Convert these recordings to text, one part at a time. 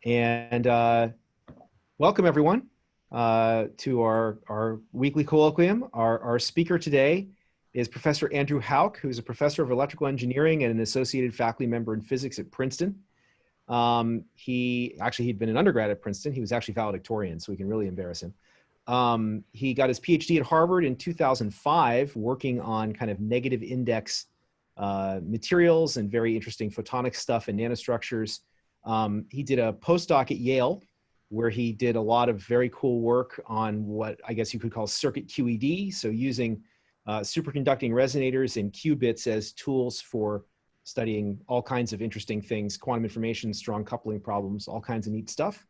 And welcome everyone to our weekly colloquium. Our speaker today is Professor Andrew Houck, who's a professor of electrical engineering and an associated faculty member in physics at Princeton. He'd been an undergrad at Princeton. He was actually valedictorian, so we can really embarrass him. He got his PhD at Harvard in 2005, working on kind of negative index materials and very interesting photonic stuff and nanostructures. He did a postdoc at Yale, where he did a lot of very cool work on what I guess you could call circuit QED. So using superconducting resonators and qubits as tools for studying all kinds of interesting things, quantum information, strong coupling problems, all kinds of neat stuff.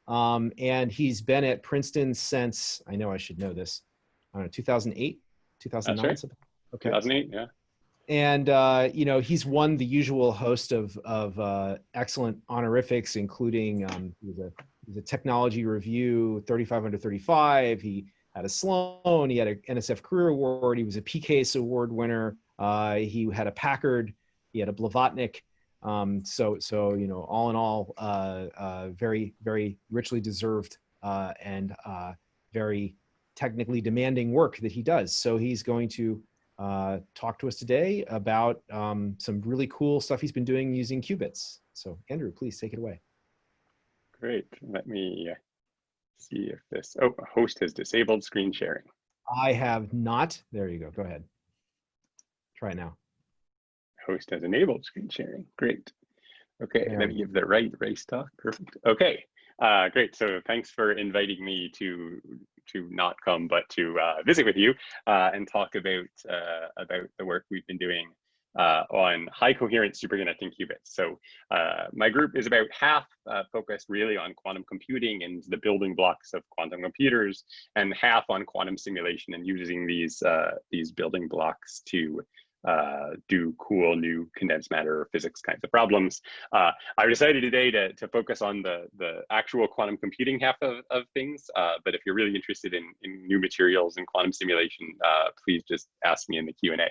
And he's been at Princeton since, I know I should know this, I don't know, 2008, 2009? That's right. Something. Okay. 2008, yeah. And, you know, he's won the usual host of excellent honorifics, including he was a technology review 35 under 35. He had a Sloan, he had an NSF Career Award, he was a PCASE Award winner, he had a Packard, he had a Blavatnik. So you know, all in all, very, very richly deserved and very technically demanding work that he does. So he's going to talk to us today about some really cool stuff he's been doing using qubits. So Andrew, please take it away. Great. Let me see if this, host has disabled screen sharing. I have not. There you go. Go ahead. Try it now. Host has enabled screen sharing. Great. Okay, let me give the right race talk. Perfect. Okay, great. So thanks for inviting me to not come, but to visit with you and talk about the work we've been doing on high coherence superconducting qubits. So my group is about half focused really on quantum computing and the building blocks of quantum computers, and half on quantum simulation and using these building blocks to do cool new condensed matter physics kinds of problems. I decided today to focus on the actual quantum computing half of things, but if you're really interested in new materials and quantum simulation, please just ask me in the Q&A.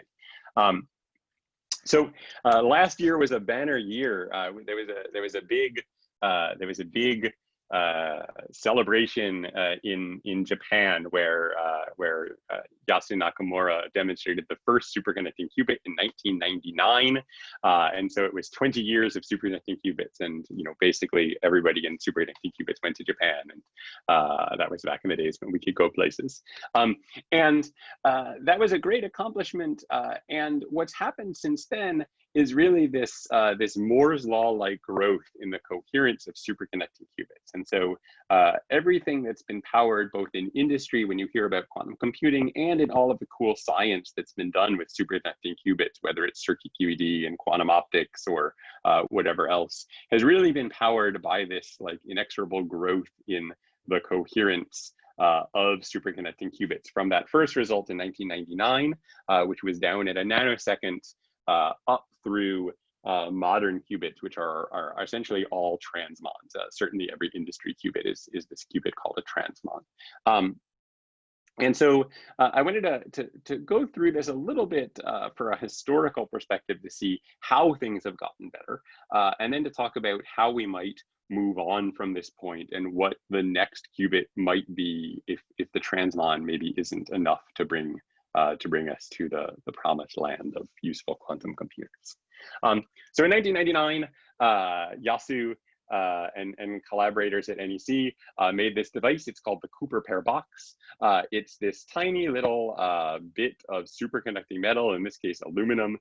So last year was a banner year. There was a big celebration in Japan where Yasu Nakamura demonstrated the first superconducting qubit in 1999, and so it was 20 years of superconducting qubits, and you know, basically everybody in superconducting qubits went to Japan, and that was back in the days when we could go places, and that was a great accomplishment. And what's happened since then is really this Moore's law-like growth in the coherence of superconducting qubits. And so everything that's been powered both in industry when you hear about quantum computing and in all of the cool science that's been done with superconducting qubits, whether it's circuit QED and quantum optics or whatever else, has really been powered by this like inexorable growth in the coherence of superconducting qubits from that first result in 1999, which was down at a nanosecond, up through modern qubits, which are essentially all transmons. Certainly every industry qubit is this qubit called a transmon. And so I wanted to go through this a little bit for a historical perspective to see how things have gotten better, and then to talk about how we might move on from this point and what the next qubit might be if the transmon maybe isn't enough to bring us to the promised land of useful quantum computers. So in 1999, Yasu and collaborators at NEC made this device. It's called the Cooper pair box. It's this tiny little bit of superconducting metal, in this case aluminum,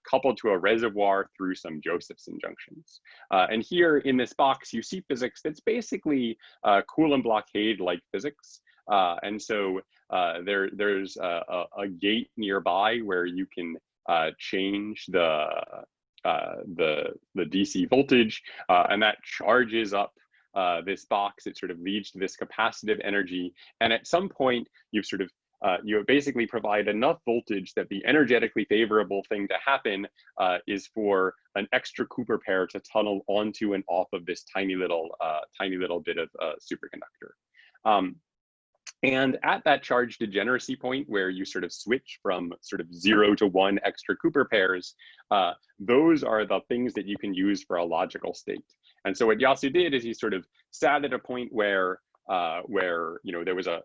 coupled to a reservoir through some Josephson junctions. And here in this box, you see physics that's basically Coulomb blockade-like physics. And so there's a gate nearby where you can change the DC voltage, and that charges up this box. It sort of leads to this capacitive energy, and at some point you've sort of you basically provide enough voltage that the energetically favorable thing to happen is for an extra Cooper pair to tunnel onto and off of this tiny little bit of superconductor. And at that charge degeneracy point where you sort of switch from sort of 0 to 1 extra Cooper pairs, those are the things that you can use for a logical state. And so what Yasu did is he sort of sat at a point where there was a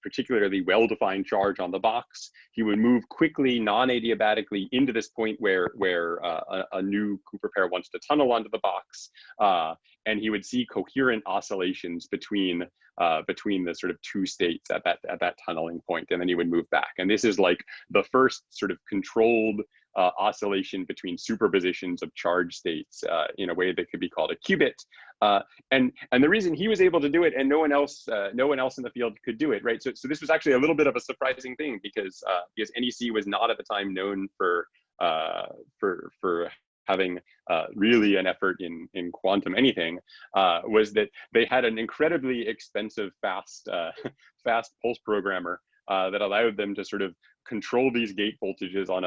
particularly well-defined charge on the box. He would move quickly, non-adiabatically, into this point where a new Cooper pair wants to tunnel onto the box, and he would see coherent oscillations between the sort of two states at that tunneling point, and then he would move back. And this is like the first sort of controlled oscillation between superpositions of charge states in a way that could be called a qubit. And the reason he was able to do it and no one else in the field could do it, right? So this was actually a little bit of a surprising thing because NEC was not at the time known for having really an effort in quantum anything, was that they had an incredibly expensive fast pulse programmer that allowed them to sort of control these gate voltages on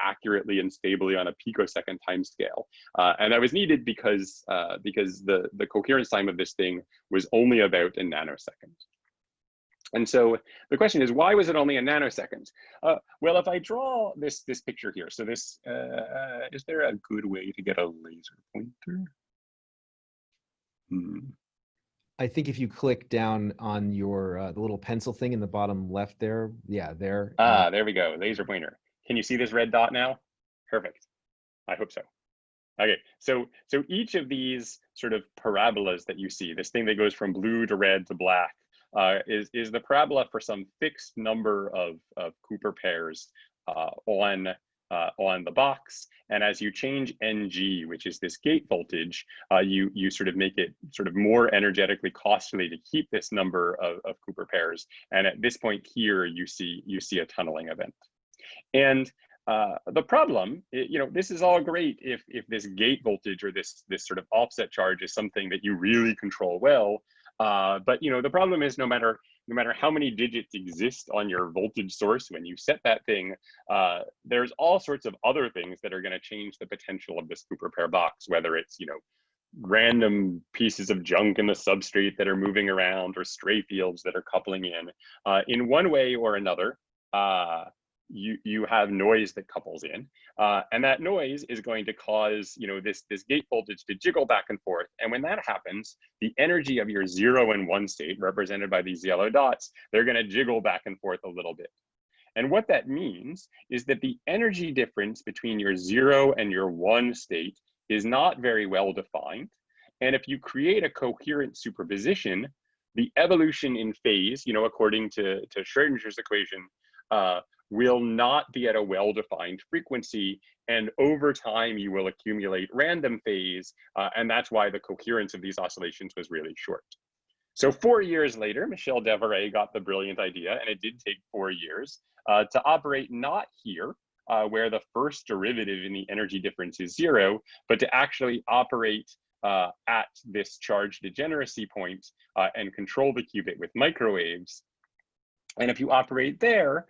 accurately and stably on a picosecond timescale. And that was needed because the coherence time of this thing was only about a nanosecond. And so the question is, why was it only a nanosecond? Well, if I draw this picture here, so this, is there a good way to get a laser pointer? I think if you click down on your the little pencil thing in the bottom left there, yeah, there. There we go, laser pointer. Can you see this red dot now? Perfect. I hope so. Okay, so each of these sort of parabolas that you see, this thing that goes from blue to red to black, is the parabola for some fixed number of Cooper pairs on the box. And as you change NG, which is this gate voltage, you sort of make it sort of more energetically costly to keep this number of Cooper pairs. And at this point here, you see a tunneling event. And the problem, this is all great if this gate voltage or this sort of offset charge is something that you really control well. But the problem is no matter how many digits exist on your voltage source when you set that thing, there's all sorts of other things that are going to change the potential of this Cooper pair box, whether it's random pieces of junk in the substrate that are moving around or stray fields that are coupling in one way or another. You have noise that couples in, and that noise is going to cause this gate voltage to jiggle back and forth. And when that happens, the energy of your 0 and 1 state, represented by these yellow dots, they're going to jiggle back and forth a little bit. And what that means is that the energy difference between your 0 and your 1 state is not very well defined. And if you create a coherent superposition, the evolution in phase, according to Schrödinger's equation, will not be at a well-defined frequency, and over time you will accumulate random phase, and that's why the coherence of these oscillations was really short. So 4 years later, Michel Devoret got the brilliant idea, and it did take 4 years, to operate not here, where the first derivative in the energy difference is 0, but to actually operate at this charge degeneracy point and control the qubit with microwaves. And if you operate there,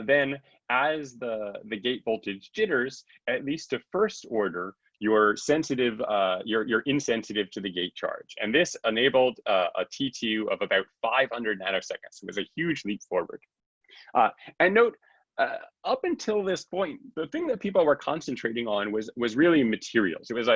then as the gate voltage jitters, at least to first order, you're sensitive, you're insensitive to the gate charge. And this enabled a T2 of about 500 nanoseconds. It was a huge leap forward. And note, up until this point, the thing that people were concentrating on was really materials. It was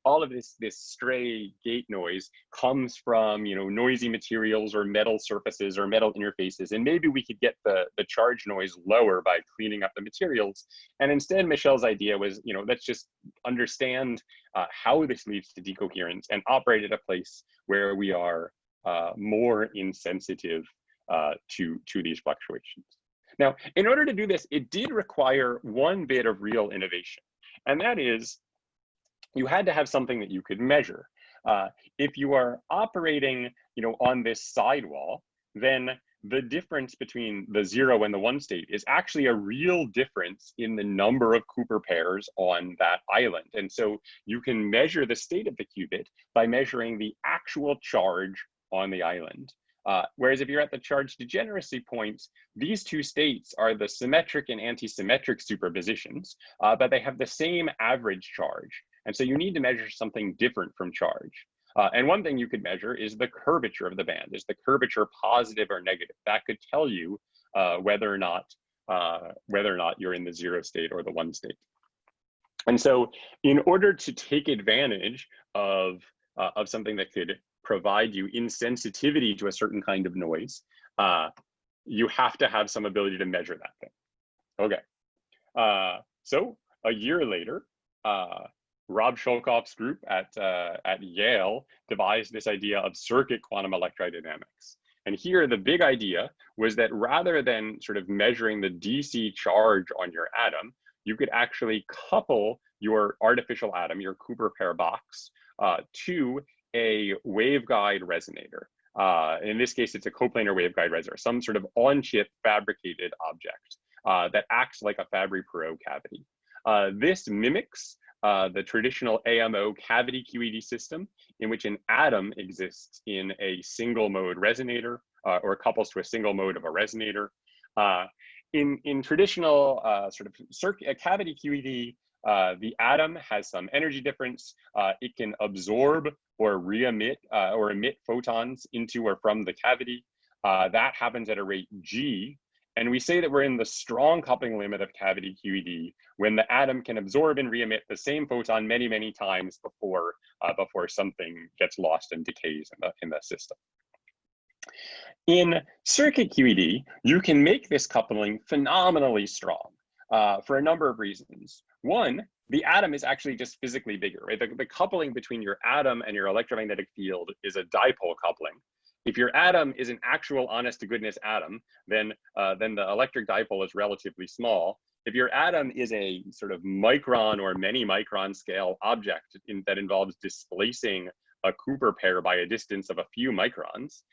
all of this stray gate noise comes from noisy materials or metal surfaces or metal interfaces, and maybe we could get the charge noise lower by cleaning up the materials. And instead, Michel's idea was let's just understand how this leads to decoherence and operate at a place where we are more insensitive to these fluctuations. Now, in order to do this, it did require one bit of real innovation, and that is you had to have something that you could measure. If you are operating, on this sidewall, then the difference between the 0 and the 1 state is actually a real difference in the number of Cooper pairs on that island. And so you can measure the state of the qubit by measuring the actual charge on the island. Whereas if you're at the charge degeneracy points, these two states are the symmetric and anti-symmetric superpositions, but they have the same average charge. And so you need to measure something different from charge. And one thing you could measure is the curvature of the band. Is the curvature positive or negative? That could tell you whether or not you're in the 0 state or the 1 state. And so in order to take advantage of something that could provide you insensitivity to a certain kind of noise, you have to have some ability to measure that thing. Okay, so a year later, Rob Sholkoff's group at Yale devised this idea of circuit quantum electrodynamics. And here the big idea was that rather than sort of measuring the DC charge on your atom, you could actually couple your artificial atom, your Cooper pair box, to a waveguide resonator. In this case, it's a coplanar waveguide resonator, some sort of on-chip fabricated object that acts like a Fabry-Perot cavity. This mimics the traditional AMO cavity QED system, in which an atom exists in a single mode resonator or couples to a single mode of a resonator. In traditional sort of cavity QED, the atom has some energy difference. It can absorb or re-emit or emit photons into or from the cavity. That happens at a rate g. And we say that we're in the strong coupling limit of cavity QED when the atom can absorb and re-emit the same photon many, many times before something gets lost and decays in the system. In circuit QED, you can make this coupling phenomenally strong for a number of reasons. One, the atom is actually just physically bigger, right? The coupling between your atom and your electromagnetic field is a dipole coupling. If your atom is an actual honest to goodness atom, then the electric dipole is relatively small. If your atom is a sort of micron or many micron scale object that involves displacing a Cooper pair by a distance of a few microns,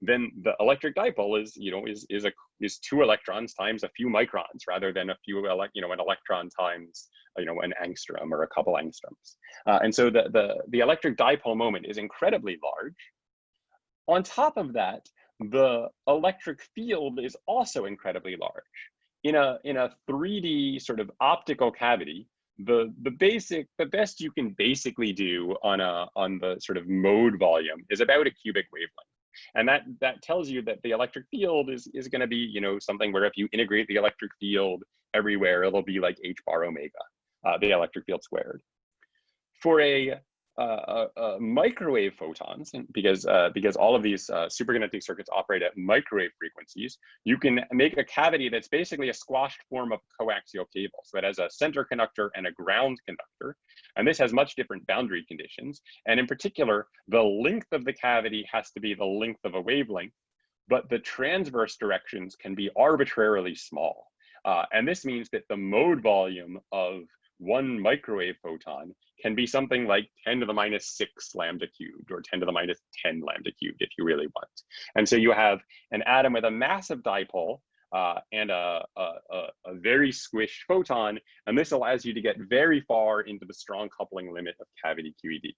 then the electric dipole is 2 electrons times a few microns rather than a few an electron times an angstrom or a couple angstroms. And so the electric dipole moment is incredibly large. On top of that, the electric field is also incredibly large. In a 3D sort of optical cavity, the best you can basically do on the sort of mode volume is about a cubic wavelength. And that tells you that the electric field is going to be, something where if you integrate the electric field everywhere, it'll be like h bar omega, the electric field squared. For a microwave photons, and because all of these superconducting circuits operate at microwave frequencies, you can make a cavity that's basically a squashed form of coaxial cable. So it has a center conductor and a ground conductor, and this has much different boundary conditions. And in particular, the length of the cavity has to be the length of a wavelength, but the transverse directions can be arbitrarily small. And this means that the mode volume of one microwave photon can be something like 10 to the minus 6 lambda cubed or 10 to the minus 10 lambda cubed if you really want. And so you have an atom with a massive dipole and a very squished photon, and this allows you to get very far into the strong coupling limit of cavity QED.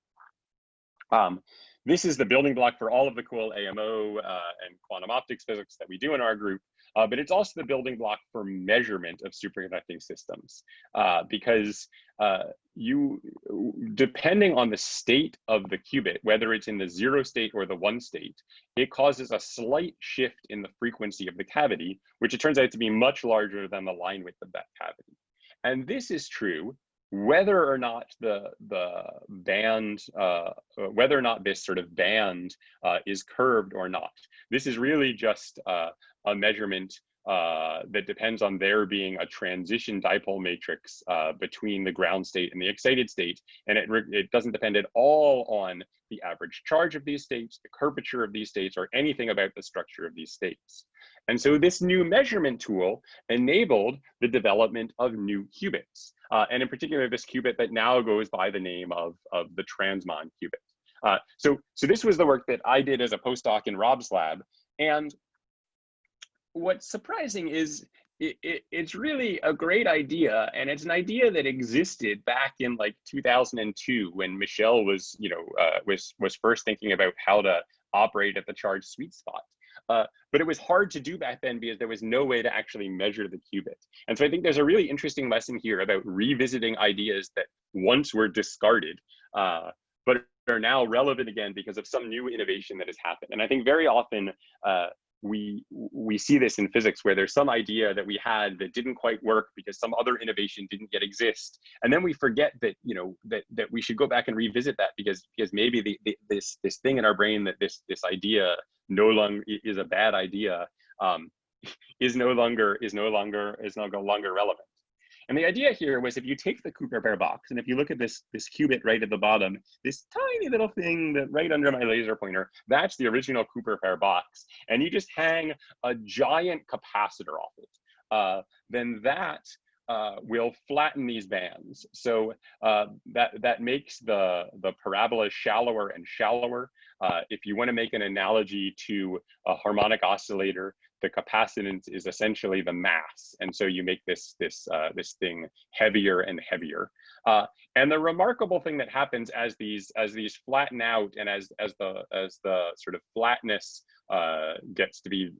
This is the building block for all of the cool AMO and quantum optics physics that we do in our group. But it's also the building block for measurement of superconducting systems, because depending on the state of the qubit, whether it's in the 0 state or the 1 state, it causes a slight shift in the frequency of the cavity, which it turns out to be much larger than the line width of that cavity. And this is true whether or not the band, whether or not this sort of band is curved or not. This is really just a measurement that depends on there being a transition dipole matrix between the ground state and the excited state. And it doesn't depend at all on the average charge of these states, the curvature of these states, or anything about the structure of these states. And so this new measurement tool enabled the development of new qubits, and in particular this qubit that now goes by the name of the transmon qubit. So this was the work that I did as a postdoc in Rob's lab. And what's surprising is it's really a great idea, and it's an idea that existed back in like 2002 when Michel was was first thinking about how to operate at the charge sweet spot. But it was hard to do back then because there was no way to actually measure the qubit. And so I think there's a really interesting lesson here about revisiting ideas that once were discarded, but are now relevant again because of some new innovation that has happened. And I think very often we see this in physics, where there's some idea that we had that didn't quite work because some other innovation didn't yet exist, and then we forget that, you know, that we should go back and revisit that, because maybe this thing in our brain, that this idea no longer is a bad idea, is no longer relevant. And the idea here was, if you take the Cooper pair box, and if you look at this qubit right at the bottom, this tiny little thing that right under my laser pointer, that's the original Cooper pair box, and you just hang a giant capacitor off it, then that will flatten these bands. So that makes the parabola shallower and shallower. If you want to make an analogy to a harmonic oscillator, the capacitance is essentially the mass, and so you make this thing heavier and heavier. And the remarkable thing that happens as these flatten out, and as the sort of flatness gets to be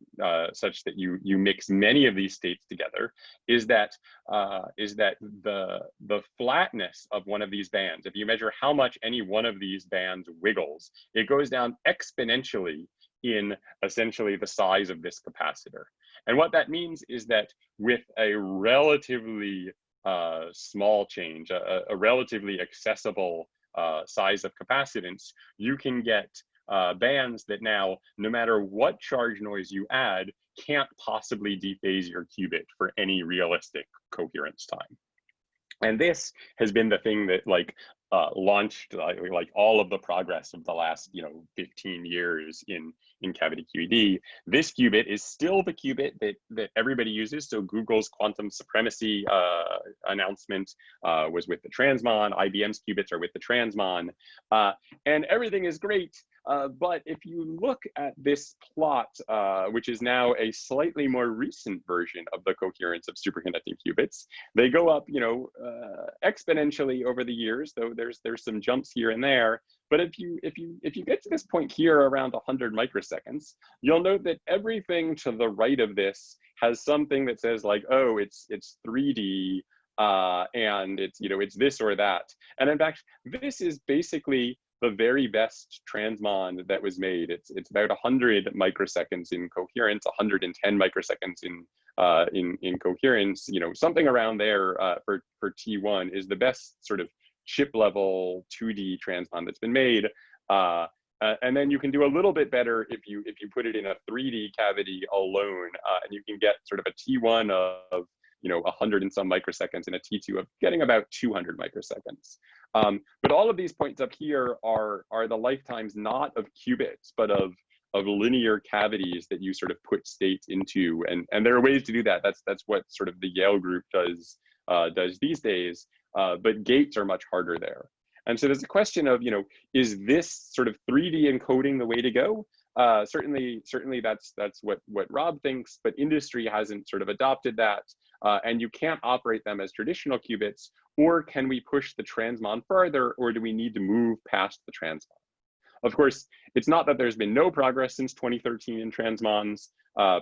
such that you mix many of these states together, is that the flatness of one of these bands, if you measure how much any one of these bands wiggles, it goes down exponentially in essentially the size of this capacitor. And what that means is that with a relatively small change, a relatively accessible size of capacitance, you can get bands that now, no matter what charge noise you add, can't possibly dephase your qubit for any realistic coherence time. And this has been the thing that launched like all of the progress of the last 15 years in cavity QED. This qubit is still the qubit that everybody uses. So Google's quantum supremacy announcement was with the transmon. IBM's qubits are with the transmon, and everything is great. But if you look at this plot, which is now a slightly more recent version of the coherence of superconducting qubits, they go up, exponentially over the years. Though there's some jumps here and there. But if you get to this point here around 100 microseconds, you'll note that everything to the right of this has something that says like, oh, it's 3D. And it's this or that. And in fact, this is basically the very best transmon that was made. It's about 100 microseconds in coherence, 110 microseconds in coherence. Something around there for T1 is the best sort of chip level 2D transmon that's been made. And then you can do a little bit better if you put it in a 3D cavity alone, and you can get sort of a T1 of 100 and some microseconds, and a T2 of getting about 200 microseconds. But all of these points up here are the lifetimes not of qubits, but of linear cavities that you sort of put states into. And there are ways to do that. That's what sort of the Yale group does these days. But gates are much harder there. And so there's a question of, is this sort of 3D encoding the way to go? Certainly that's what Rob thinks, but industry hasn't sort of adopted that. And you can't operate them as traditional qubits, or can we push the transmon further, or do we need to move past the transmon? Of course, it's not that there's been no progress since 2013 in transmons.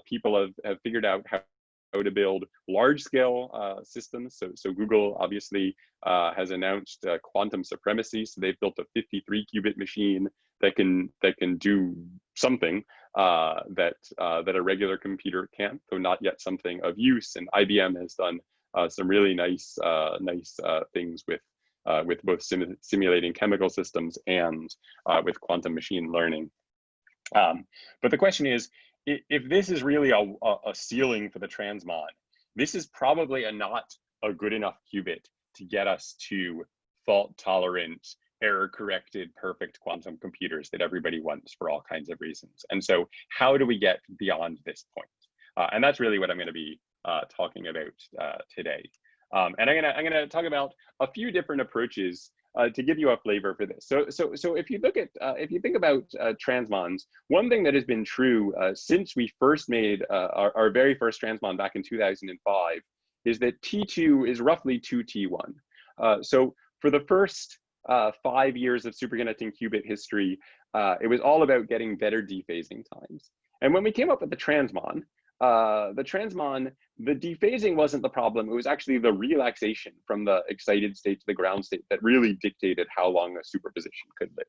People have figured out how to build large-scale systems. So Google obviously has announced quantum supremacy. So they've built a 53 qubit machine that can do something that a regular computer can't, though not yet something of use. And IBM has done some really nice things with both simulating chemical systems and with quantum machine learning. But the question is, if this is really a ceiling for the transmon, this is probably not a good enough qubit to get us to fault-tolerant, error-corrected, perfect quantum computers that everybody wants for all kinds of reasons. And so how do we get beyond this point? And that's really what I'm going to be talking about today. And I'm gonna talk about a few different approaches to give you a flavor for this. So if you look at, if you think about transmons, one thing that has been true since we first made our very first transmon back in 2005 is that T2 is roughly 2T1. So for the first 5 years of superconducting qubit history, it was all about getting better dephasing times. And when we came up with the transmon, the transmon, the dephasing wasn't the problem. It was actually the relaxation from the excited state to the ground state that really dictated how long a superposition could live.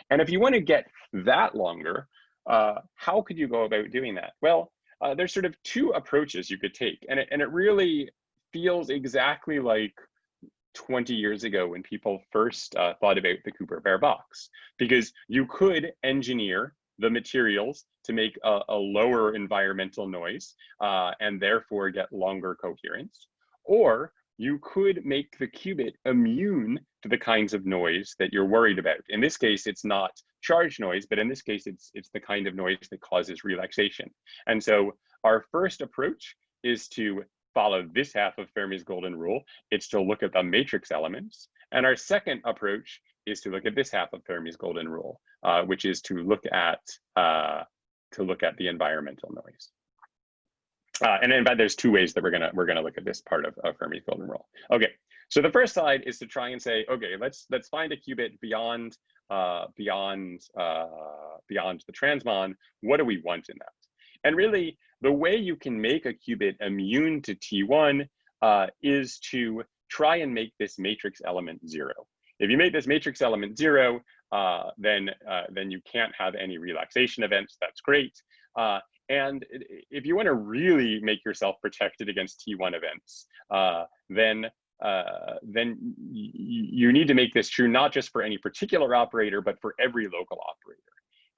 And if you want to get that longer, how could you go about doing that? Well, there's sort of two approaches you could take, and it really feels exactly like 20 years ago when people first thought about the Cooper-Bear box, because you could engineer the materials to make a lower environmental noise and therefore get longer coherence, or you could make the qubit immune to the kinds of noise that you're worried about. In this case, it's not charge noise, but in this case, it's the kind of noise that causes relaxation. And so our first approach is to follow this half of Fermi's golden rule. It's to look at the matrix elements. And our second approach is to look at this half of Fermi's golden rule, which is to look at the environmental noise. And in fact, there's two ways that we're gonna look at this part of Fermi's golden rule. Okay, so the first side is to try and say, okay, let's find a qubit beyond the transmon. What do we want in that? And really, the way you can make a qubit immune to T1 is to try and make this matrix element 0. If you make this matrix element 0, then you can't have any relaxation events. That's great. And if you want to really make yourself protected against T1 events, then you need to make this true not just for any particular operator, but for every local operator.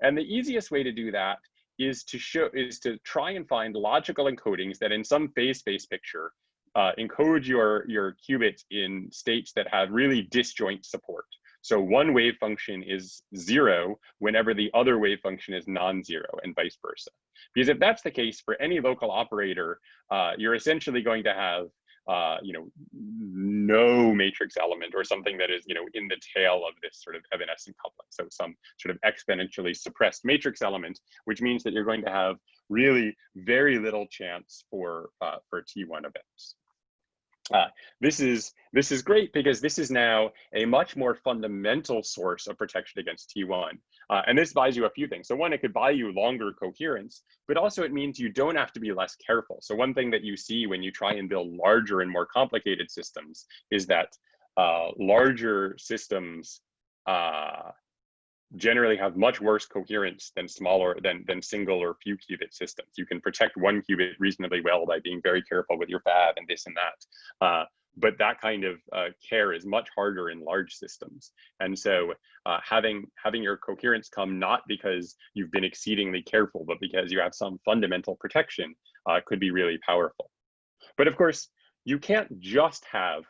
And the easiest way to do that is to try and find logical encodings that in some phase space picture encode your qubits in states that have really disjoint support. So one wave function is 0 whenever the other wave function is non-zero, and vice versa. Because if that's the case for any local operator, you're essentially going to have no matrix element, or something that is in the tail of this sort of evanescent coupling. So some sort of exponentially suppressed matrix element, which means that you're going to have really very little chance for T1 events. This is great because this is now a much more fundamental source of protection against T1. And this buys you a few things. So one, it could buy you longer coherence, but also it means you don't have to be less careful. So one thing that you see when you try and build larger and more complicated systems is that larger systems generally have much worse coherence than than single or few qubit systems. You can protect one qubit reasonably well by being very careful with your fab and this and that. But that kind of care is much harder in large systems. And so having your coherence come not because you've been exceedingly careful, but because you have some fundamental protection could be really powerful. But of course, you can't just have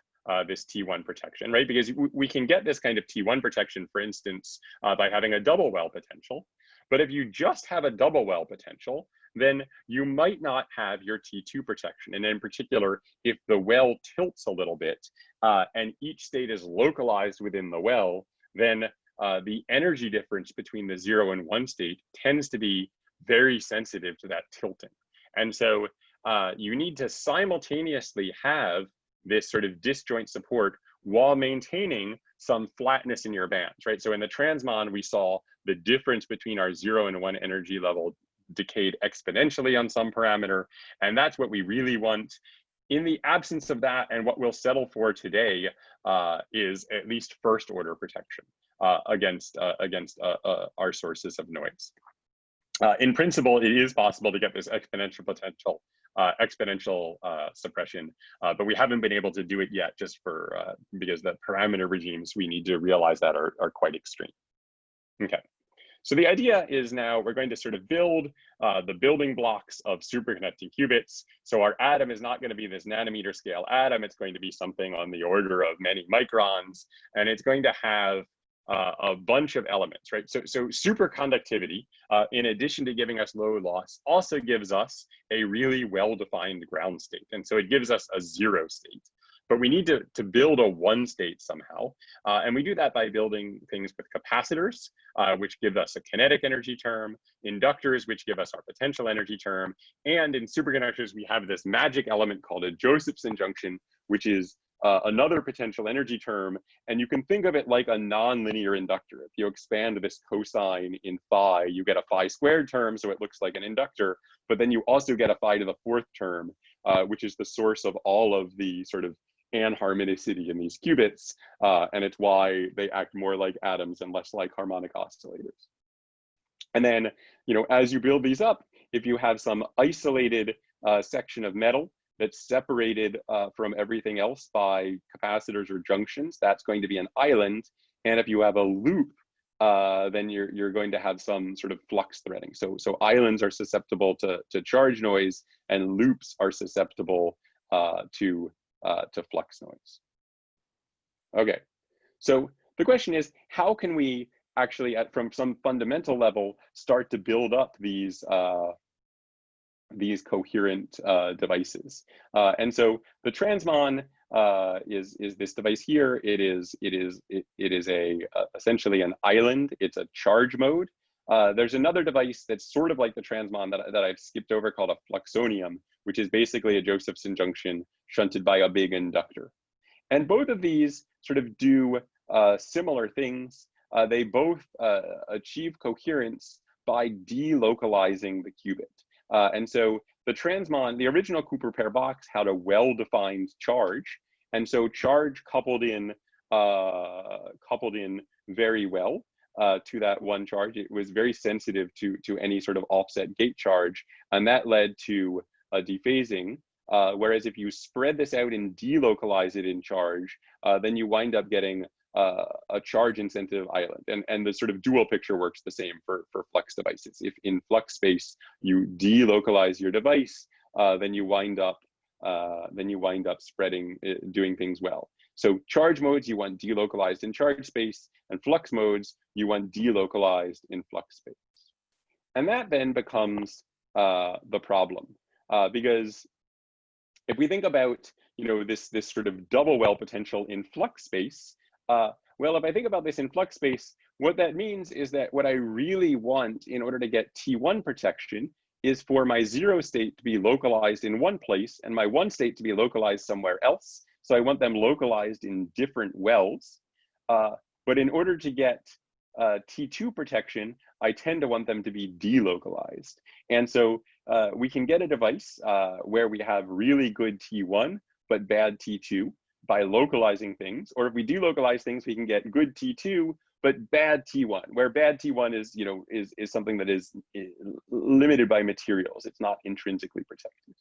this T1 protection, right? Because we can get this kind of T1 protection, for instance, by having a double well potential. But if you just have a double well potential, then you might not have your T2 protection. And in particular, if the well tilts a little bit and each state is localized within the well, then the energy difference between the 0 and 1 state tends to be very sensitive to that tilting. And so you need to simultaneously have this sort of disjoint support while maintaining some flatness in your bands, right? So in the transmon, we saw the difference between our 0 and 1 energy level decayed exponentially on some parameter, and that's what we really want. In the absence of that, and what we'll settle for today is at least first order protection against our sources of noise. In principle, it is possible to get this exponential potential, exponential suppression, but we haven't been able to do it yet, just because the parameter regimes we need to realize that are quite extreme. Okay, so the idea is now we're going to sort of build the building blocks of superconducting qubits. So our atom is not going to be this nanometer scale atom. It's going to be something on the order of many microns, and it's going to have a bunch of elements, right? So superconductivity, in addition to giving us low loss, also gives us a really well-defined ground state. And so it gives us a 0 state. But we need to build a 1 state somehow. And we do that by building things with capacitors, which give us a kinetic energy term, inductors, which give us our potential energy term. And in superconductors, we have this magic element called a Josephson junction, which is another potential energy term, and you can think of it like a nonlinear inductor. If you expand this cosine in phi, you get a phi squared term, so it looks like an inductor, but then you also get a phi to the fourth term, which is the source of all of the sort of anharmonicity in these qubits, and it's why they act more like atoms and less like harmonic oscillators. And then, as you build these up, if you have some isolated section of metal that's separated from everything else by capacitors or junctions, that's going to be an island. And if you have a loop, then you're going to have some sort of flux threading. So islands are susceptible to charge noise, and loops are susceptible to flux noise. Okay, so the question is, how can we actually, from some fundamental level, start to build up these coherent devices? And so the transmon is this device here. It is essentially an island. It's a charge mode. There's another device that's sort of like the transmon that I've skipped over, called a Flexonium, which is basically a Josephson junction shunted by a big inductor. And both of these sort of do similar things. They both achieve coherence by delocalizing the qubit. And so the transmon, the original Cooper pair box, had a well-defined charge, and so charge coupled in very well to that one charge. It was very sensitive to any sort of offset gate charge, and that led to a dephasing. Whereas if you spread this out and delocalize it in charge, then you wind up getting a charge insensitive island. And the sort of dual picture works the same for flux devices. If in flux space you delocalize your device, then you wind up spreading, doing things well. So charge modes you want delocalized in charge space, and flux modes you want delocalized in flux space. And that then becomes the problem, because if we think about this sort of double well potential in flux space, well, if I think about this in flux space, what that means is that what I really want in order to get T1 protection is for my 0 state to be localized in one place and my 1 state to be localized somewhere else. So I want them localized in different wells. But in order to get T2 protection, I tend to want them to be delocalized. And so we can get a device where we have really good T1, but bad T2 by localizing things. Or if we delocalize things, we can get good T2, but bad T1, where bad T1 is something that is limited by materials. It's not intrinsically protected.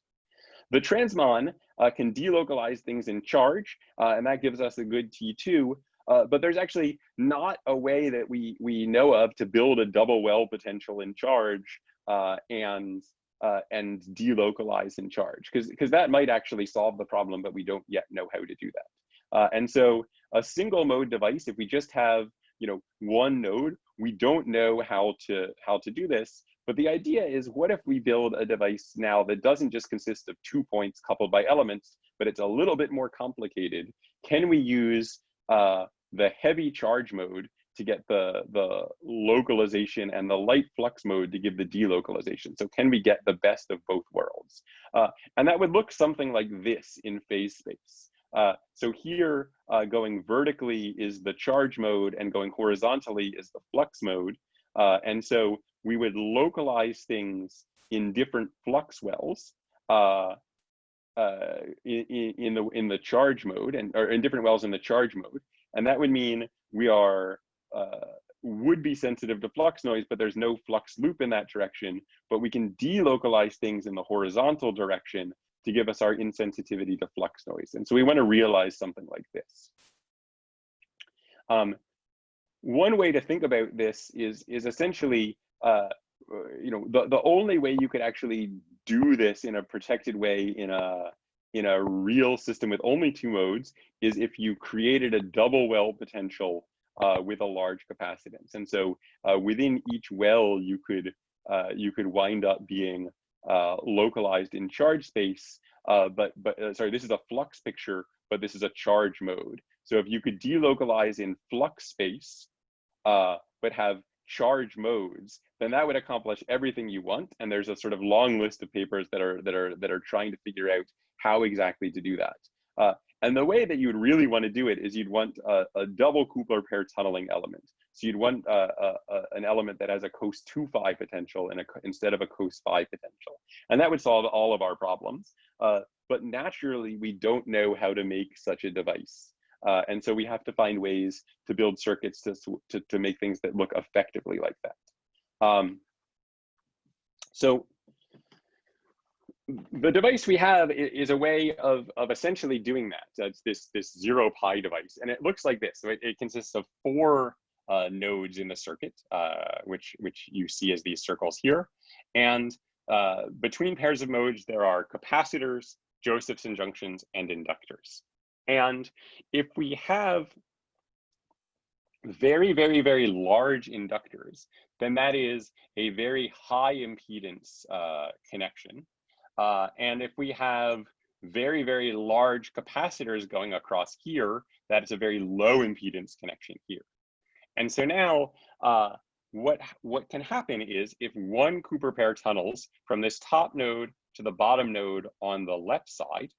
The transmon can delocalize things in charge, and that gives us a good T2. But there's actually not a way that we know of to build a double well potential in charge and delocalize in charge, because that might actually solve the problem, but we don't yet know how to do that. And so a single mode device, if we just have one node, we don't know how to do this. But the idea is, what if we build a device now that doesn't just consist of 2 points coupled by elements, but it's a little bit more complicated? Can we use the heavy charge mode to get the localization and the light flux mode to give the delocalization? So can we get the best of both worlds? And that would look something like this in phase space. So here, going vertically is the charge mode, and going horizontally is the flux mode. And so we would localize things in different flux wells in the charge mode, or in different wells in the charge mode. And that would mean we would be sensitive to flux noise, but there's no flux loop in that direction. But we can delocalize things in the horizontal direction to give us our insensitivity to flux noise. And so we want to realize something like this. One way to think about this is essentially, the only way you could actually do this in a protected way in a real system with only 2 modes is if you created a double well potential with a large capacitance. And so within each well, you could wind up being localized in charge space. Sorry, this is a flux picture, but this is a charge mode. So if you could delocalize in flux space, but have charge modes, then that would accomplish everything you want. And there's a sort of long list of papers that are trying to figure out how exactly to do that. And the way that you would really want to do it is you'd want a double Kupler pair tunneling element. So you'd want an element that has a cos 2 phi potential instead of a cos phi potential. And that would solve all of our problems. But naturally, we don't know how to make such a device. And so we have to find ways to build circuits to make things that look effectively like that. So the device we have is a way of essentially doing that. It's this 0 pi device, and it looks like this. So it consists of 4 nodes in the circuit, which you see as these circles here. And between pairs of modes, there are capacitors, Josephson junctions, and inductors. And if we have very, very, very large inductors, then that is a very high impedance connection. And if we have very, very large capacitors going across here, that is a very low impedance connection here. And so now what can happen is if one Cooper pair tunnels from this top node to the bottom node on the left side,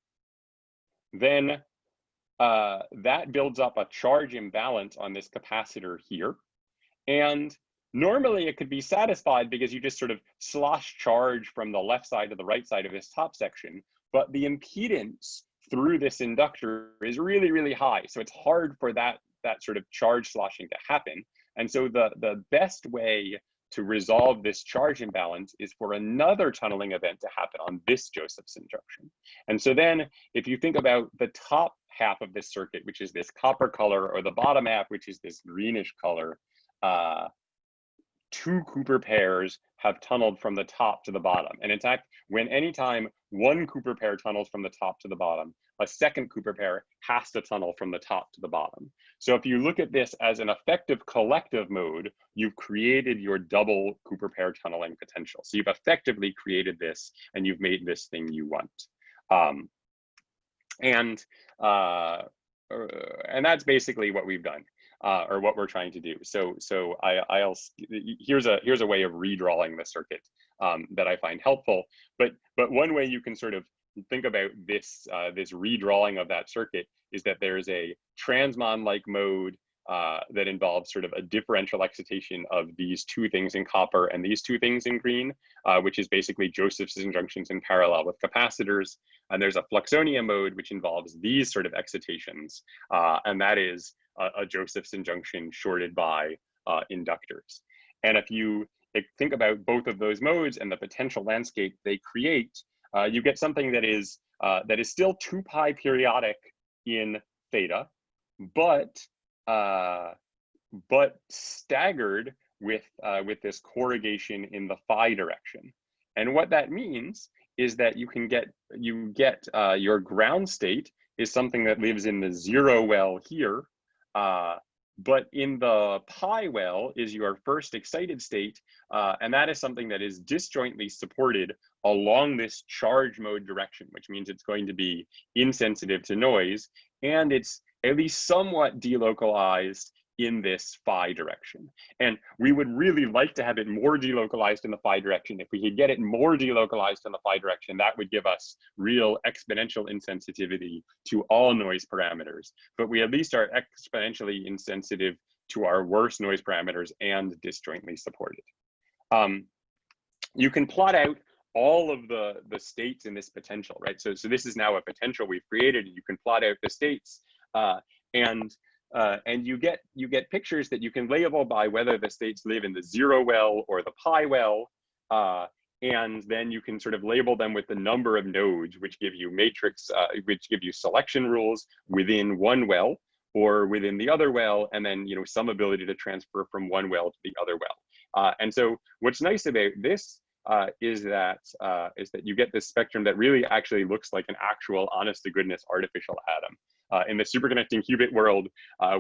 then that builds up a charge imbalance on this capacitor here. And normally it could be satisfied because you just sort of slosh charge from the left side to the right side of this top section, but the impedance through this inductor is really, really high. So it's hard for that sort of charge sloshing to happen. And so the best way to resolve this charge imbalance is for another tunneling event to happen on this Josephson junction. And so then if you think about the top half of this circuit, which is this copper color, or the bottom half, which is this greenish color, 2 Cooper pairs have tunneled from the top to the bottom. And in fact, anytime one Cooper pair tunnels from the top to the bottom, a second Cooper pair has to tunnel from the top to the bottom. So if you look at this as an effective collective mode, you've created your double Cooper pair tunneling potential. So you've effectively created this, and you've made this thing you want. And that's basically what we've done. Or what we're trying to do. So here's a way of redrawing the circuit that I find helpful. But one way you can sort of think about this this redrawing of that circuit is that there's a transmon-like mode that involves sort of a differential excitation of these 2 things in copper and these 2 things in green, which is basically Josephson junctions in parallel with capacitors. And there's a Flexonium mode, which involves these sort of excitations, and that is a Josephson junction shorted by inductors. And if you think about both of those modes and the potential landscape they create, you get something that is still 2 pi periodic in theta, but staggered with this corrugation in the phi direction. And what that means is that you get your ground state is something that lives in the 0 well here, but in the pi well is your first excited state, and that is something that is disjointly supported along this charge mode direction, which means it's going to be insensitive to noise, and it's at least somewhat delocalized in this phi direction. And we would really like to have it more delocalized in the phi direction. If we could get it more delocalized in the phi direction, that would give us real exponential insensitivity to all noise parameters. But we at least are exponentially insensitive to our worst noise parameters and disjointly supported. You can plot out all of the states in this potential, right? So this is now a potential we've created, and you can plot out the states, and you get pictures that you can label by whether the states live in the 0 well or the pi well, and then you can sort of label them with the number of nodes, which give you which give you selection rules within one well or within the other well, and then some ability to transfer from one well to the other well. And so what's nice about this is that you get this spectrum that really actually looks like an actual honest to goodness artificial atom. In the superconducting qubit world,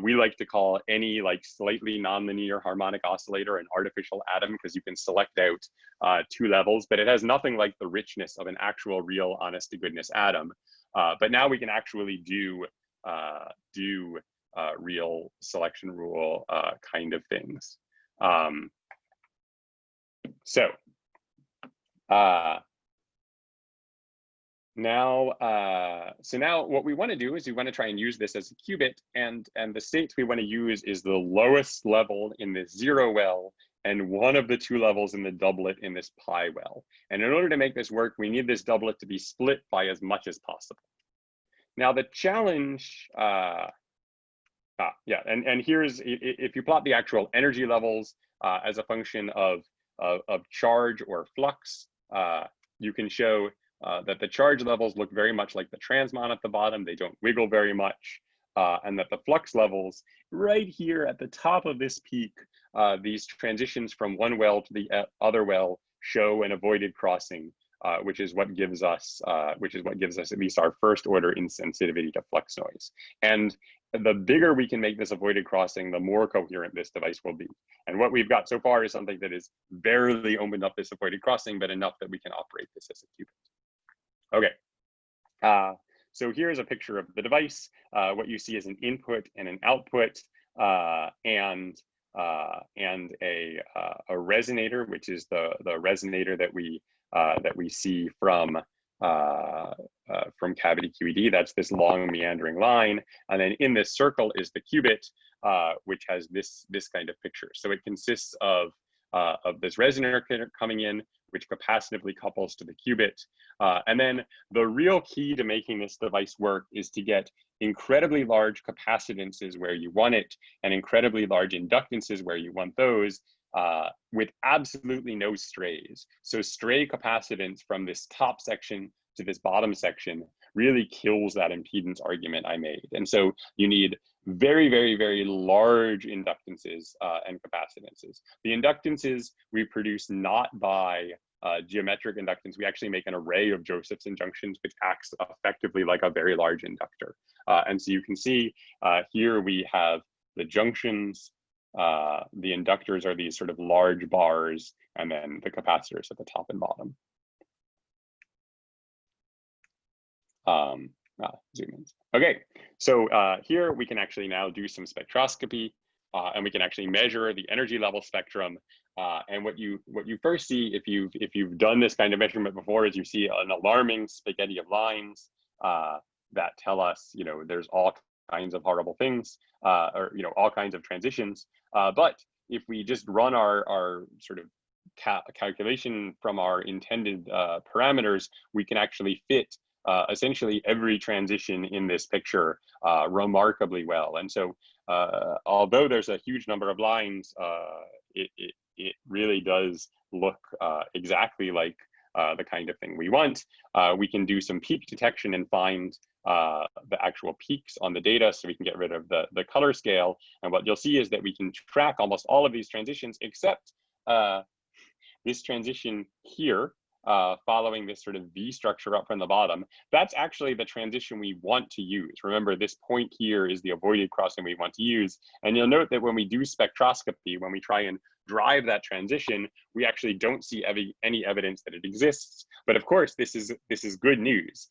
we like to call any slightly nonlinear harmonic oscillator an artificial atom because you can select out 2 levels, but it has nothing like the richness of an actual real honest to goodness atom. But now we can actually do real selection rule kind of things. Now, so now what we want to do is we want to try and use this as a qubit, and the states we want to use is the lowest level in this zero well and one of the two levels in the doublet in this pi well. And in order to make this work, we need this doublet to be split by as much as possible. Now the challenge, and here's, if you plot the actual energy levels as a function of charge or flux, you can show that the charge levels look very much like the transmon at the bottom. They don't wiggle very much. And that the flux levels right here at the top of this peak, these transitions from one well to the other well show an avoided crossing, which is what gives us at least our first order insensitivity to flux noise. And the bigger we can make this avoided crossing, the more coherent this device will be. And what we've got so far is something that is barely opened up this avoided crossing, but enough that we can operate this as a qubit. Okay, so here's a picture of the device. What you see is an input and an output, and a resonator, which is the resonator that we see from cavity QED. That's this long meandering line, and then in this circle is the qubit, which has this kind of picture. So it consists of this resonator coming in, which capacitively couples to the qubit. And then the real key to making this device work is to get incredibly large capacitances where you want it and incredibly large inductances where you want those, with absolutely no strays. So stray capacitance from this top section to this bottom section really kills that impedance argument I made. And so you need very, very, very large inductances and capacitances. The inductances we produce not by geometric inductance. We actually make an array of Josephson junctions, which acts effectively like a very large inductor. And so you can see here we have the junctions, the inductors are these sort of large bars, and then the capacitors at the top and bottom. Zoom in. Okay, so here we can actually now do some spectroscopy, and we can actually measure the energy level spectrum. And what you first see if you've done this kind of measurement before is you see an alarming spaghetti of lines that tell us, you know, there's all kinds of horrible things, or, you know, all kinds of transitions. But if we just run our sort of calculation from our intended parameters, we can actually fit essentially every transition in this picture remarkably well. And so although there's a huge number of lines, it really does look exactly like the kind of thing we want. We can do some peak detection and find the actual peaks on the data, so we can get rid of the color scale. And what you'll see is that we can track almost all of these transitions except this transition here, following this sort of V structure up from the bottom. That's actually the transition we want to use. Remember, this point here is the avoided crossing we want to use. And you'll note that when we do spectroscopy, when we try and drive that transition, we actually don't see any evidence that it exists. But of course, this is good news.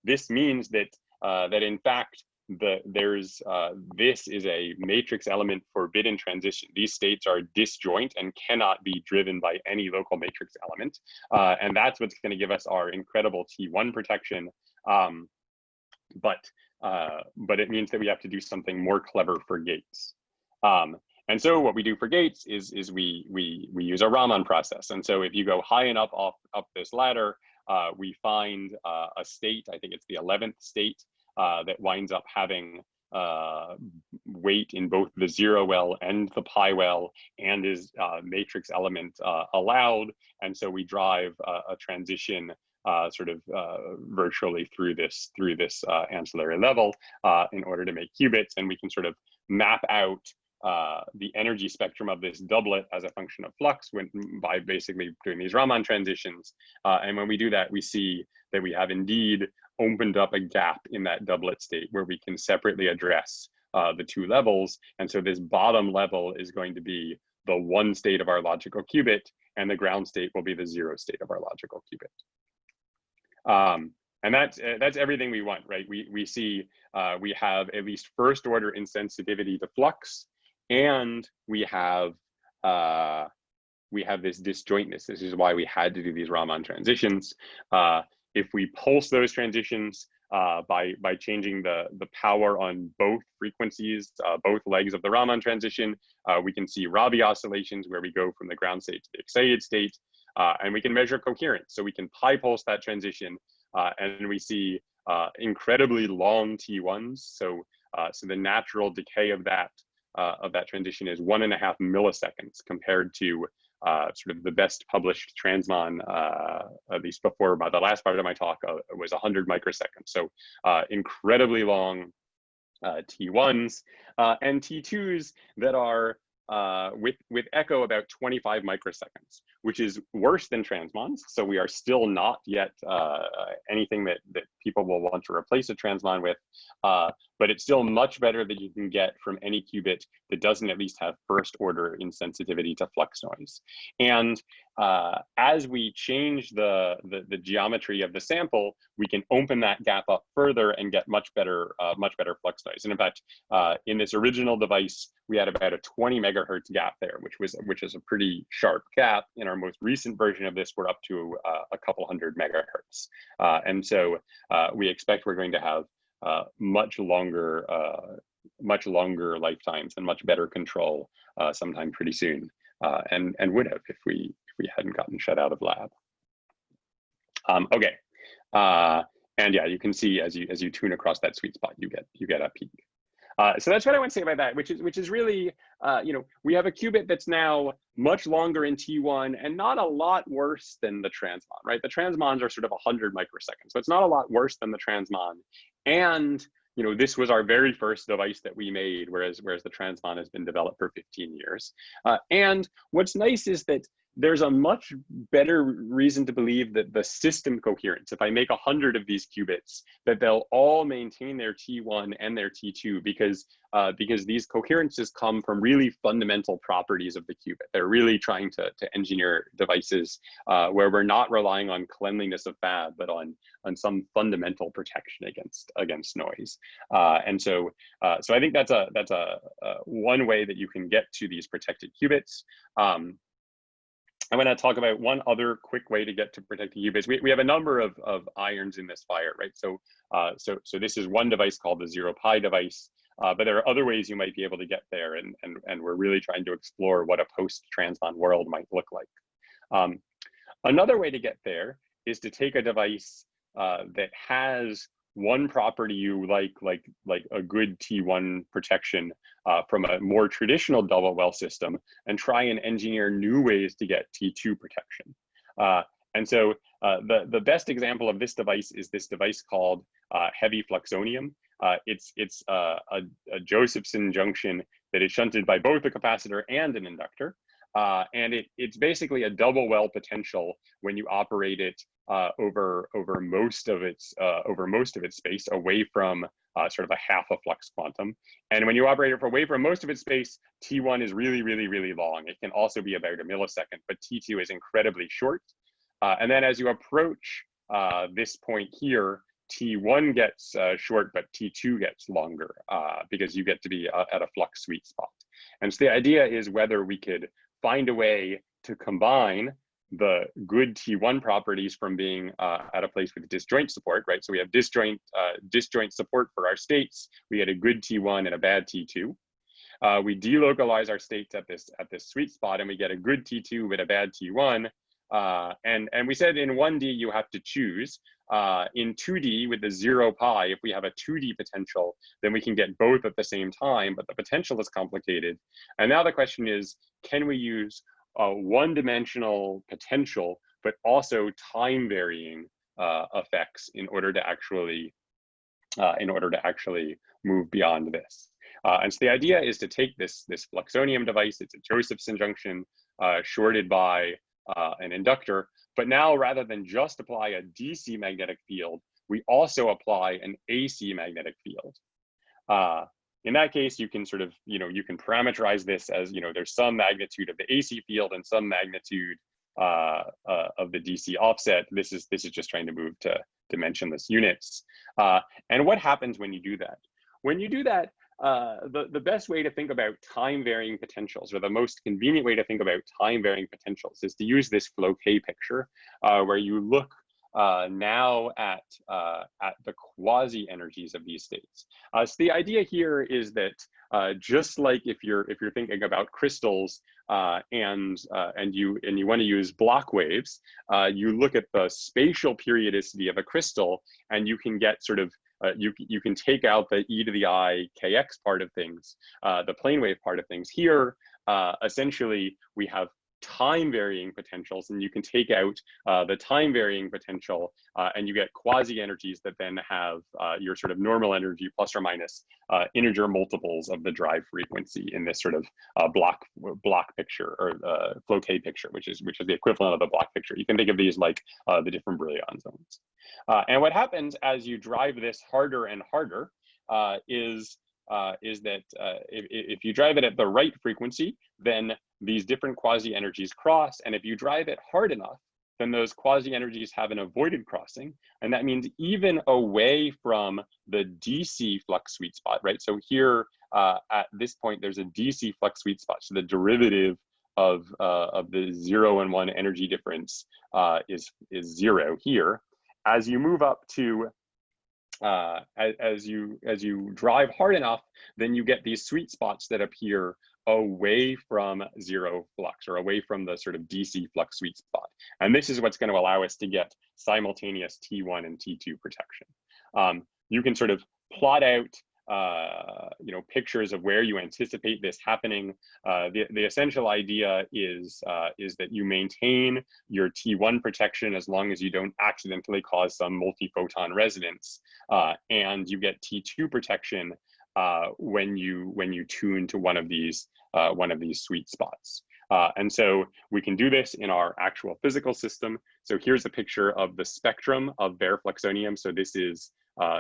This means that that in fact, this is a matrix element forbidden transition. These states are disjoint and cannot be driven by any local matrix element. And that's what's going to give us our incredible T1 protection. But it means that we have to do something more clever for gates. And so what we do for gates is we use a Raman process. And so if you go high enough up this ladder, we find a state, I think it's the 11th state, that winds up having weight in both the zero well and the pi well, and is matrix element allowed. And so we drive a transition sort of virtually through this ancillary level in order to make qubits, and we can sort of map out the energy spectrum of this doublet as a function of flux by basically doing these Raman transitions. And when we do that, we see that we have indeed opened up a gap in that doublet state where we can separately address the two levels. And so this bottom level is going to be the one state of our logical qubit, and the ground state will be the zero state of our logical qubit. And that's everything we want, right? We see we have at least first order insensitivity to flux, and we have this disjointness. This is why we had to do these Raman transitions. If we pulse those transitions by changing the power on both frequencies, both legs of the Raman transition, we can see Rabi oscillations where we go from the ground state to the excited state, and we can measure coherence. So we can pi pulse that transition, and we see incredibly long T1s. So the natural decay of that transition is 1.5 milliseconds compared to sort of the best published transmon, at least before by the last part of my talk, was 100 microseconds. So incredibly long T1s and T2s that are with echo about 25 microseconds, which is worse than transmons. So we are still not yet anything that people will want to replace a transmon with, but it's still much better that you can get from any qubit that doesn't at least have first order insensitivity to flux noise. And as we change the geometry of the sample, we can open that gap up further and get much better flux noise. And in fact, in this original device, we had about a 20 megahertz gap there, which is a pretty sharp gap. In our most recent version of this, we're up to a couple hundred megahertz. And so we expect we're going to have much longer lifetimes and much better control sometime pretty soon, and would have if we hadn't gotten shut out of lab. Okay, and yeah, you can see as you tune across that sweet spot, you get a peak. So that's what I want to say about that, which is really, we have a qubit that's now much longer in T1 and not a lot worse than the transmon, right? The transmons are sort of 100 microseconds, so it's not a lot worse than the transmon. And this was our very first device that we made, whereas the transmon has been developed for 15 years. And what's nice is that there's a much better reason to believe that the system coherence, if I make 100 of these qubits, that they'll all maintain their T1 and their T2 because these coherences come from really fundamental properties of the qubit. They're really trying to engineer devices where we're not relying on cleanliness of fab, but on some fundamental protection against noise. And so I think that's a one way that you can get to these protected qubits. I want to talk about one other quick way to get to protected qubits. We have a number of irons in this fire, right? So this is one device called the 0-pi device, but there are other ways you might be able to get there, and we're really trying to explore what a post-transmon world might look like. Another way to get there is to take a device that has one property you like a good T1 protection from a more traditional double well system, and try and engineer new ways to get T2 protection. And so the best example of this device is this device called heavy Flexonium. It's a Josephson junction that is shunted by both a capacitor and an inductor. And it's basically a double well potential when you operate it over most of its space away from sort of a half a flux quantum. And when you operate it away from most of its space, T1 is really, really, really long. It can also be about a millisecond, but T2 is incredibly short. And then as you approach this point here, T1 gets short, but T2 gets longer because you get to be at a flux sweet spot. And so the idea is whether we could find a way to combine the good T1 properties from being at a place with disjoint support, right? So we have disjoint support for our states. We get a good T1 and a bad T2. We delocalize our states at this sweet spot, and we get a good T2 with a bad T1. And we said in 1D you have to choose. In 2D with the 0-pi, if we have a 2D potential, then we can get both at the same time, but the potential is complicated. And now the question is, can we use one-dimensional potential, but also time-varying effects in order to actually move beyond this? And so the idea is to take this Flexonium device. It's a Josephson junction shorted by an inductor, but now rather than just apply a DC magnetic field, we also apply an AC magnetic field. In that case, you can sort of, you can parameterize this as, there's some magnitude of the AC field and some magnitude of the DC offset. This is just trying to move to dimensionless units. And what happens when you do that? When you do that, the best way to think about time-varying potentials, or the most convenient way to think about time-varying potentials, is to use this Floquet picture, where you look now at the quasi energies of these states. So the idea here is that just like if you're thinking about crystals and you want to use block waves, you look at the spatial periodicity of a crystal, and you can get sort of you can take out the e to the I kx part of things, the plane wave part of things. Here, essentially, we have time varying potentials, and you can take out the time varying potential, and you get quasi energies that then have your sort of normal energy plus or minus integer multiples of the drive frequency in this sort of block picture, or Floquet picture, which is the equivalent of the block picture. You can think of these like the different Brillouin zones. And what happens as you drive this harder and harder is that if you drive it at the right frequency, then these different quasi-energies cross. And if you drive it hard enough, then those quasi-energies have an avoided crossing. And that means even away from the DC flux sweet spot, right? So here at this point, there's a DC flux sweet spot. So the derivative of the 0 and 1 energy difference is 0 here. As you move up to as you drive hard enough, then you get these sweet spots that appear away from zero flux, or away from the sort of DC flux sweet spot. And this is what's going to allow us to get simultaneous T1 and T2 protection. You can sort of plot out pictures of where you anticipate this happening. The essential idea is that you maintain your T1 protection as long as you don't accidentally cause some multi-photon resonance, and you get T2 protection when you tune to one of these sweet spots. And so we can do this in our actual physical system. So here's a picture of the spectrum of bare Flexonium. So this is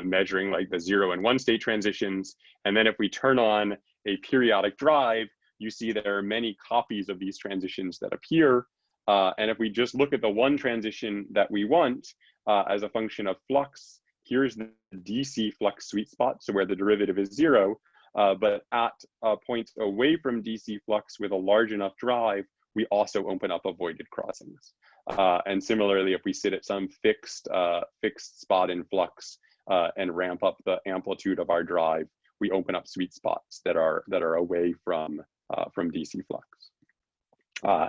measuring like the 0 and 1 state transitions. And then if we turn on a periodic drive, you see there are many copies of these transitions that appear. And if we just look at the one transition that we want as a function of flux, here's the DC flux sweet spot, so where the derivative is 0. But at points away from DC flux with a large enough drive, we also open up avoided crossings. And similarly, if we sit at some fixed spot in flux and ramp up the amplitude of our drive, we open up sweet spots that are away from DC flux.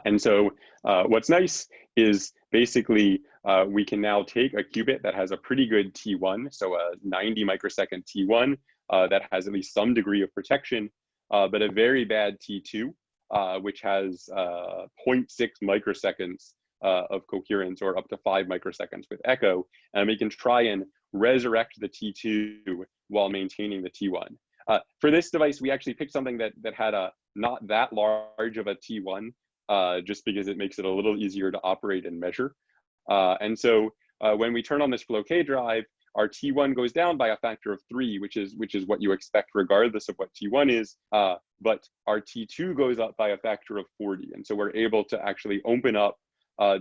And so what's nice is basically we can now take a qubit that has a pretty good T1, so a 90 microsecond T1 that has at least some degree of protection, but a very bad T2, which has 0.6 microseconds of coherence, or up to 5 microseconds with echo, and we can try and resurrect the T2 while maintaining the T1. For this device, we actually picked something that had a not that large of a T1, just because it makes it a little easier to operate and measure. And so when we turn on this Floquet drive, our T1 goes down by a factor of 3, which is what you expect regardless of what T1 is, but our T2 goes up by a factor of 40. And so we're able to actually open up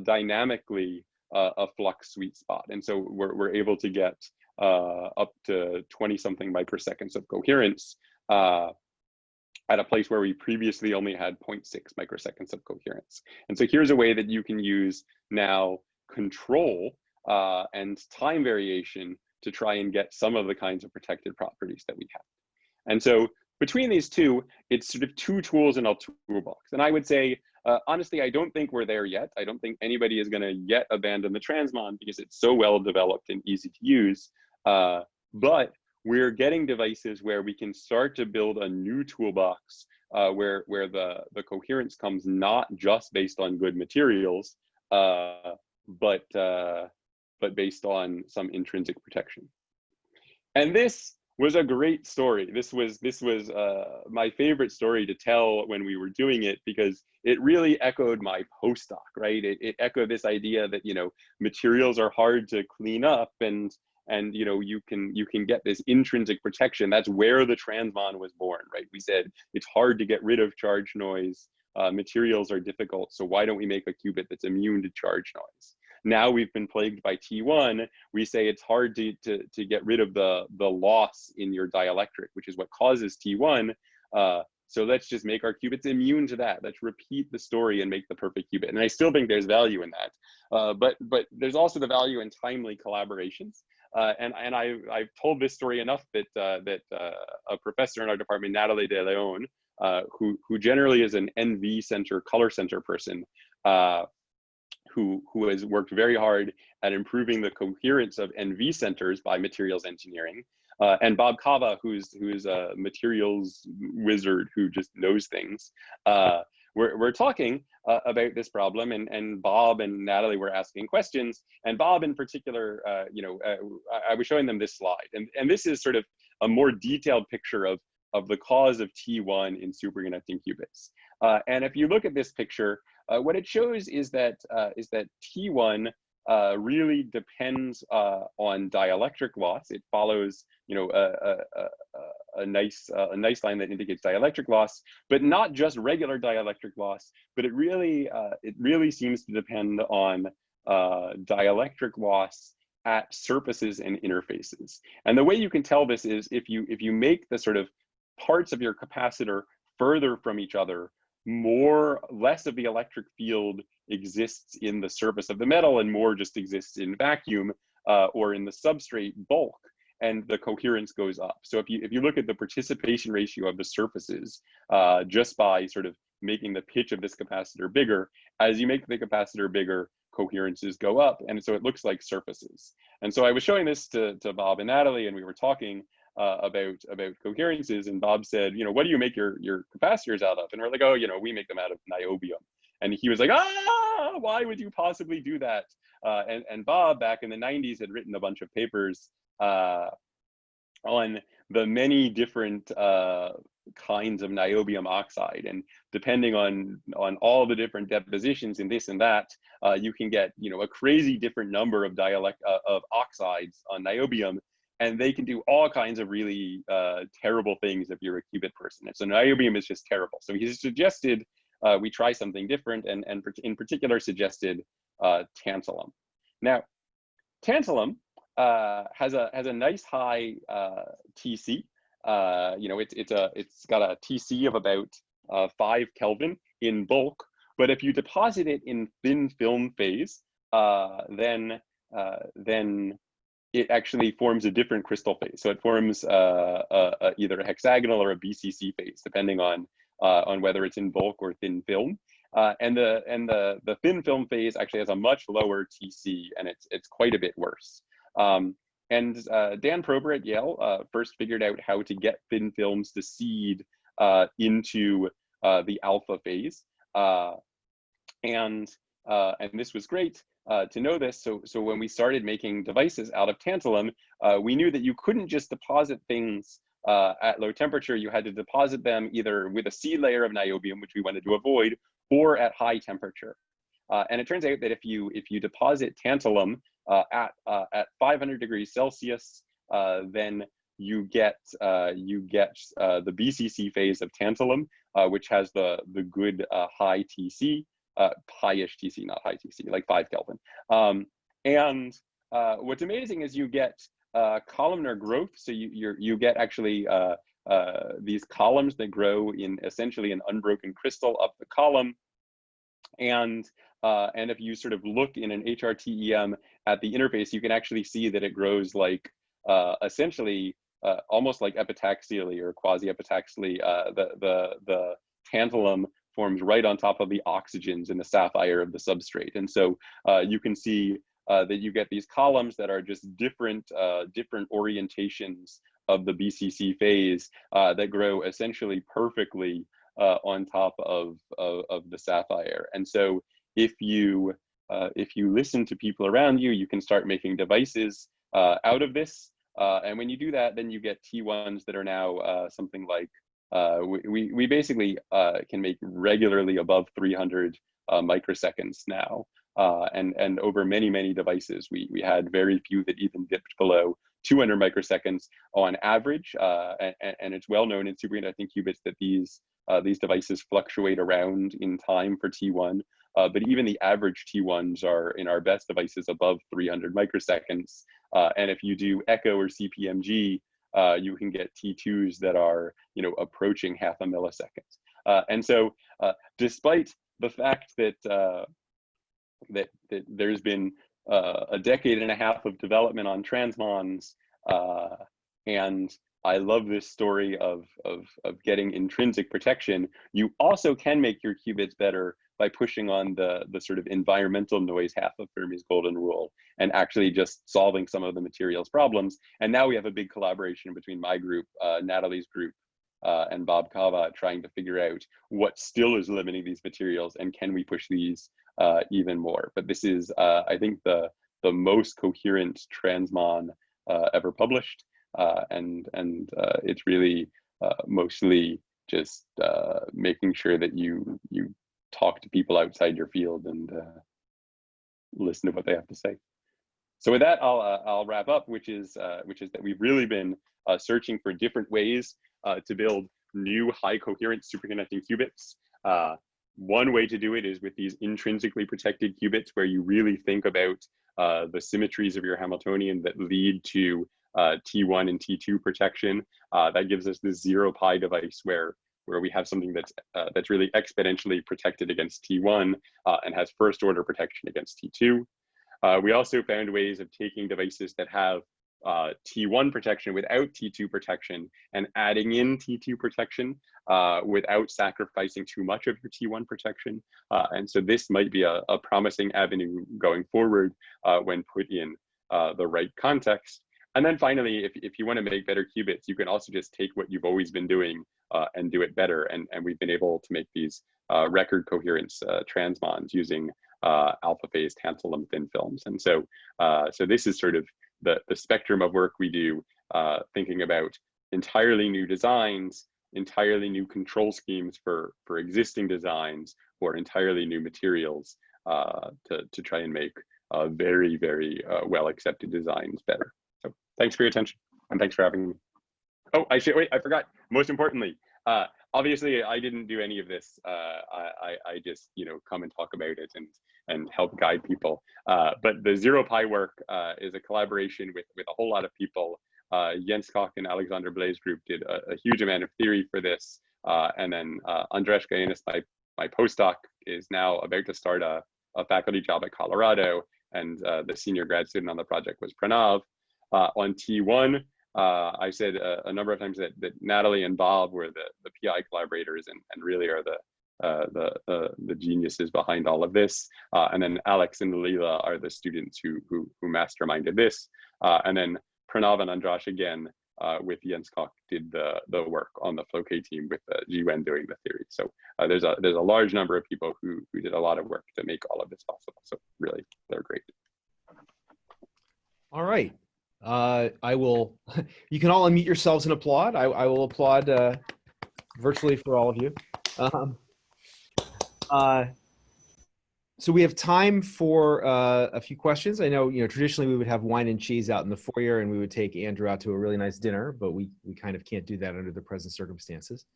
dynamically a flux sweet spot. And so we're able to get up to 20-something microseconds of coherence at a place where we previously only had 0.6 microseconds of coherence. And so here's a way that you can use now control and time variation to try and get some of the kinds of protected properties that we have. And so between these two, it's sort of two tools in a toolbox. And I would say, honestly, I don't think we're there yet. I don't think anybody is going to yet abandon the transmon because it's so well developed and easy to use. But we're getting devices where we can start to build a new toolbox where the coherence comes not just based on good materials, but based on some intrinsic protection. And this was a great story. This was my favorite story to tell when we were doing it, because it really echoed my postdoc, right? It echoed this idea that, materials are hard to clean up, and you can get this intrinsic protection. That's where the transmon was born, right? We said it's hard to get rid of charge noise. Materials are difficult, so why don't we make a qubit that's immune to charge noise? Now we've been plagued by T1. We say it's hard to get rid of the loss in your dielectric, which is what causes T1. So let's just make our qubits immune to that. Let's repeat the story and make the perfect qubit. And I still think there's value in that. But there's also the value in timely collaborations. And I've told this story enough that a professor in our department, Natalie De Leon, who generally is an NV center, color center person, who has worked very hard at improving the coherence of NV centers by materials engineering, and Bob Kava, who's a materials wizard who just knows things. We're talking about this problem, and Bob and Natalie were asking questions, and Bob in particular, I was showing them this slide, and this is sort of a more detailed picture of the cause of T1 in superconducting qubits. And if you look at this picture, what it shows is that T1 really depends on dielectric loss. It follows, a nice line that indicates dielectric loss, but not just regular dielectric loss. But it really seems to depend on dielectric loss at surfaces and interfaces. And the way you can tell this is if you make the sort of parts of your capacitor further from each other, less of the electric field exists in the surface of the metal and more just exists in vacuum or in the substrate bulk, and the coherence goes up. So if you look at the participation ratio of the surfaces just by sort of making the pitch of this capacitor bigger, as you make the capacitor bigger, coherences go up, and so it looks like surfaces. And so I was showing this to Bob and Natalie, and we were talking about coherences, and Bob said, what do you make your capacitors out of? And we're like, oh, we make them out of niobium. And he was like, why would you possibly do that? And Bob, back in the 90s, had written a bunch of papers on the many different kinds of niobium oxide, and depending on all the different depositions in this and that, you can get a crazy different number of of oxides on niobium. And they can do all kinds of really terrible things if you're a qubit person. And so niobium is just terrible. So he suggested we try something different, and in particular suggested tantalum. Now, tantalum has a nice high TC. It's got a TC of about 5 Kelvin in bulk. But if you deposit it in thin film phase, then it actually forms a different crystal phase. So it forms either a hexagonal or a BCC phase, depending on whether it's in bulk or thin film. And the thin film phase actually has a much lower TC, and it's quite a bit worse. Dan Prober at Yale first figured out how to get thin films to seed into the alpha phase, and this was great. To know this, so when we started making devices out of tantalum, we knew that you couldn't just deposit things at low temperature. You had to deposit them either with a seed layer of niobium, which we wanted to avoid, or at high temperature. And it turns out that if you deposit tantalum at 500 degrees Celsius, then you get the BCC phase of tantalum, which has the good high TC. High-ish TC, not high TC, like 5 Kelvin. And what's amazing is you get columnar growth. So you get actually these columns that grow in essentially an unbroken crystal up the column. And if you sort of look in an HRTEM at the interface, you can actually see that it grows like essentially almost like epitaxially or quasi-epitaxially. The tantalum forms right on top of the oxygens in the sapphire of the substrate. And so you can see that you get these columns that are just different orientations of the BCC phase that grow essentially perfectly on top of the sapphire. And so if you listen to people around you, you can start making devices out of this. And when you do that, then you get T1s that are now something like, we basically can make regularly above 300 microseconds now. And over many devices, we had very few that even dipped below 200 microseconds on average. And it's well known in superconducting qubits that these devices fluctuate around in time for T1. But even the average T1s are in our best devices above 300 microseconds. And if you do echo or CPMG, you can get T2s that are, approaching half a millisecond. And so despite the fact that, that there's been a decade and a half of development on transmons, and I love this story of getting intrinsic protection, you also can make your qubits better by pushing on the sort of environmental noise half of Fermi's golden rule and actually just solving some of the materials problems. And now we have a big collaboration between my group, Natalie's group, and Bob Kava, trying to figure out what still is limiting these materials and can we push these even more. But this is, I think, the most coherent transmon ever published. And it's really mostly just making sure that you talk to people outside your field and listen to what they have to say. So with that, I'll wrap up, which is that we've really been searching for different ways to build new high coherence superconducting qubits. One way to do it is with these intrinsically protected qubits, where you really think about the symmetries of your Hamiltonian that lead to T1 and T2 protection. That gives us this 0 pi device where we have something that's really exponentially protected against T1 and has first order protection against T2. We also found ways of taking devices that have T1 protection without T2 protection and adding in T2 protection without sacrificing too much of your T1 protection. And so this might be a promising avenue going forward when put in the right context. And then finally, if you want to make better qubits, you can also just take what you've always been doing and do it better. And we've been able to make these record coherence transmons using alpha phase tantalum thin films. And so this is sort of the spectrum of work we do, thinking about entirely new designs, entirely new control schemes for existing designs, or entirely new materials to try and make very, very well accepted designs better. So thanks for your attention, and thanks for having me. Oh, I forgot. Most importantly, obviously I didn't do any of this. I just come and talk about it and help guide people. But the 0 pi work is a collaboration with a whole lot of people. Jens Houck and Alexander Blaise group did a huge amount of theory for this. And then Andrzej Gajenis, my postdoc, is now about to start a faculty job at Colorado. And the senior grad student on the project was Pranav. On T1, I said a number of times that Natalie and Bob were the PI collaborators and really are the geniuses behind all of this. And then Alex and Leela are the students who masterminded this. And then Pranav and Andrzej again with Jens Houck did the work on the FLOK team with Jiwen doing the theory. So there's a large number of people who did a lot of work to make all of this possible. So really, they're great. All right. I will, you can all unmute yourselves and applaud. I will applaud virtually for all of you. So we have time for a few questions. I know, traditionally we would have wine and cheese out in the foyer and we would take Andrew out to a really nice dinner, but we kind of can't do that under the present circumstances.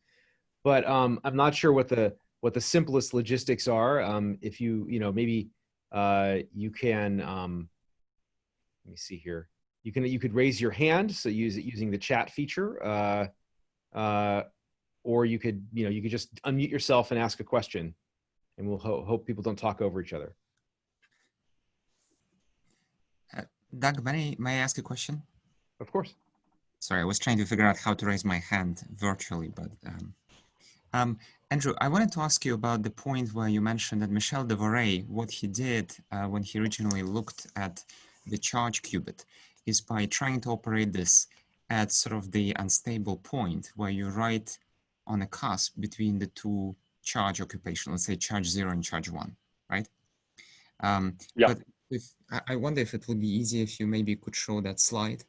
But I'm not sure what the simplest logistics are. If maybe you can, let me see here. You could raise your hand, so using the chat feature, or you could just unmute yourself and ask a question, and we'll hope people don't talk over each other. Doug, may I ask a question? Of course. Sorry, I was trying to figure out how to raise my hand virtually, but Andrew, I wanted to ask you about the point where you mentioned that Michel de Vorey, what he did when he originally looked at the charge qubit, is by trying to operate this at sort of the unstable point where you're right on a cusp between the two charge occupation, let's say charge 0 and charge 1, right? Yeah. But I wonder if it would be easier if you maybe could show that slide.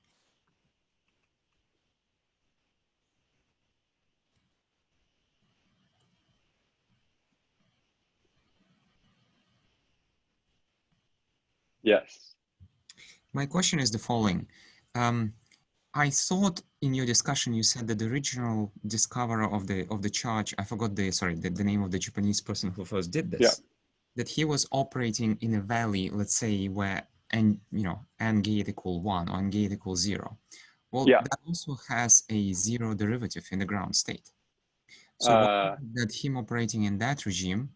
Yes. My question is the following. I thought in your discussion you said that the original discoverer of the charge, I forgot the name of the Japanese person who first did this, Yeah. that he was operating in a valley, let's say, where n gate equal 1 or n gate equal 0. Well, Yeah. that also has a zero derivative in the ground state. So why Uh, is that him operating in that regime?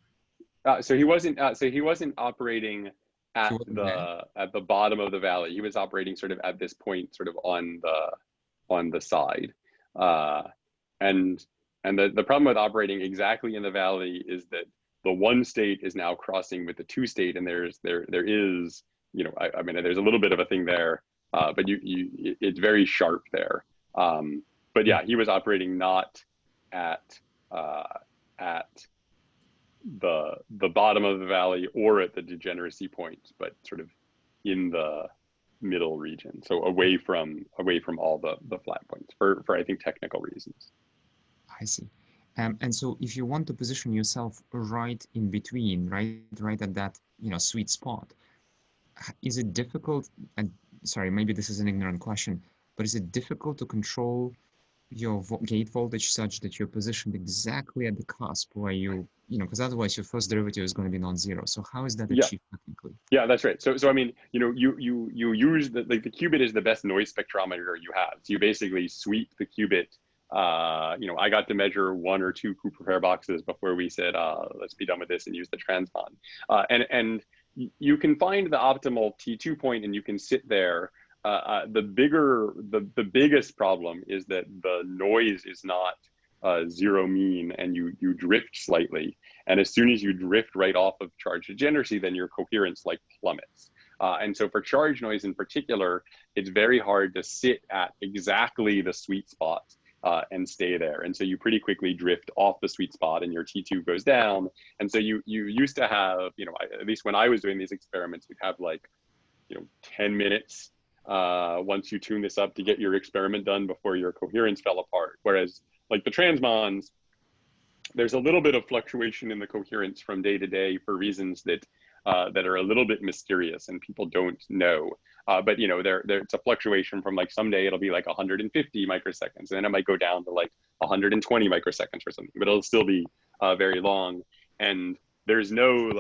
so he wasn't. So he wasn't operating He at wasn't there. the bottom of the valley. He was operating sort of at this point, sort of on the side. And the problem with operating exactly in the valley is that the one state is now crossing with the two state, and there is, I mean, there's a little bit of a thing there, but it's very sharp there. But yeah, he was operating not at the bottom of the valley or at the degeneracy point, but sort of in the middle region, so away from all the flat points for I think technical reasons. I see. And so if you want to position yourself right in between, right at that, sweet spot, is it difficult, and sorry, maybe this is an ignorant question, but is it difficult to control your gate voltage such that you're positioned exactly at the cusp where because otherwise your first derivative is going to be non-zero. So how is that Yeah. achieved technically? Yeah, that's right. So I mean, you use the qubit is the best noise spectrometer you have. So you basically sweep the qubit. I got to measure 1 or 2 Cooper pair boxes before we said, let's be done with this and use the transmon. And you can find the optimal T2 point and you can sit there. The biggest problem is that the noise is not zero mean, and you drift slightly. And as soon as you drift right off of charge degeneracy, then your coherence plummets. And so for charge noise in particular, it's very hard to sit at exactly the sweet spot and stay there. And so you pretty quickly drift off the sweet spot and your T2 goes down. And so you used to have, at least when I was doing these experiments, we'd have 10 minutes once you tune this up to get your experiment done before your coherence fell apart. Whereas the transmons, there's a little bit of fluctuation in the coherence from day to day for reasons that are a little bit mysterious and people don't know. But it's a fluctuation from someday it'll be 150 microseconds, and then it might go down to 120 microseconds or something, but it'll still be very long. And there's no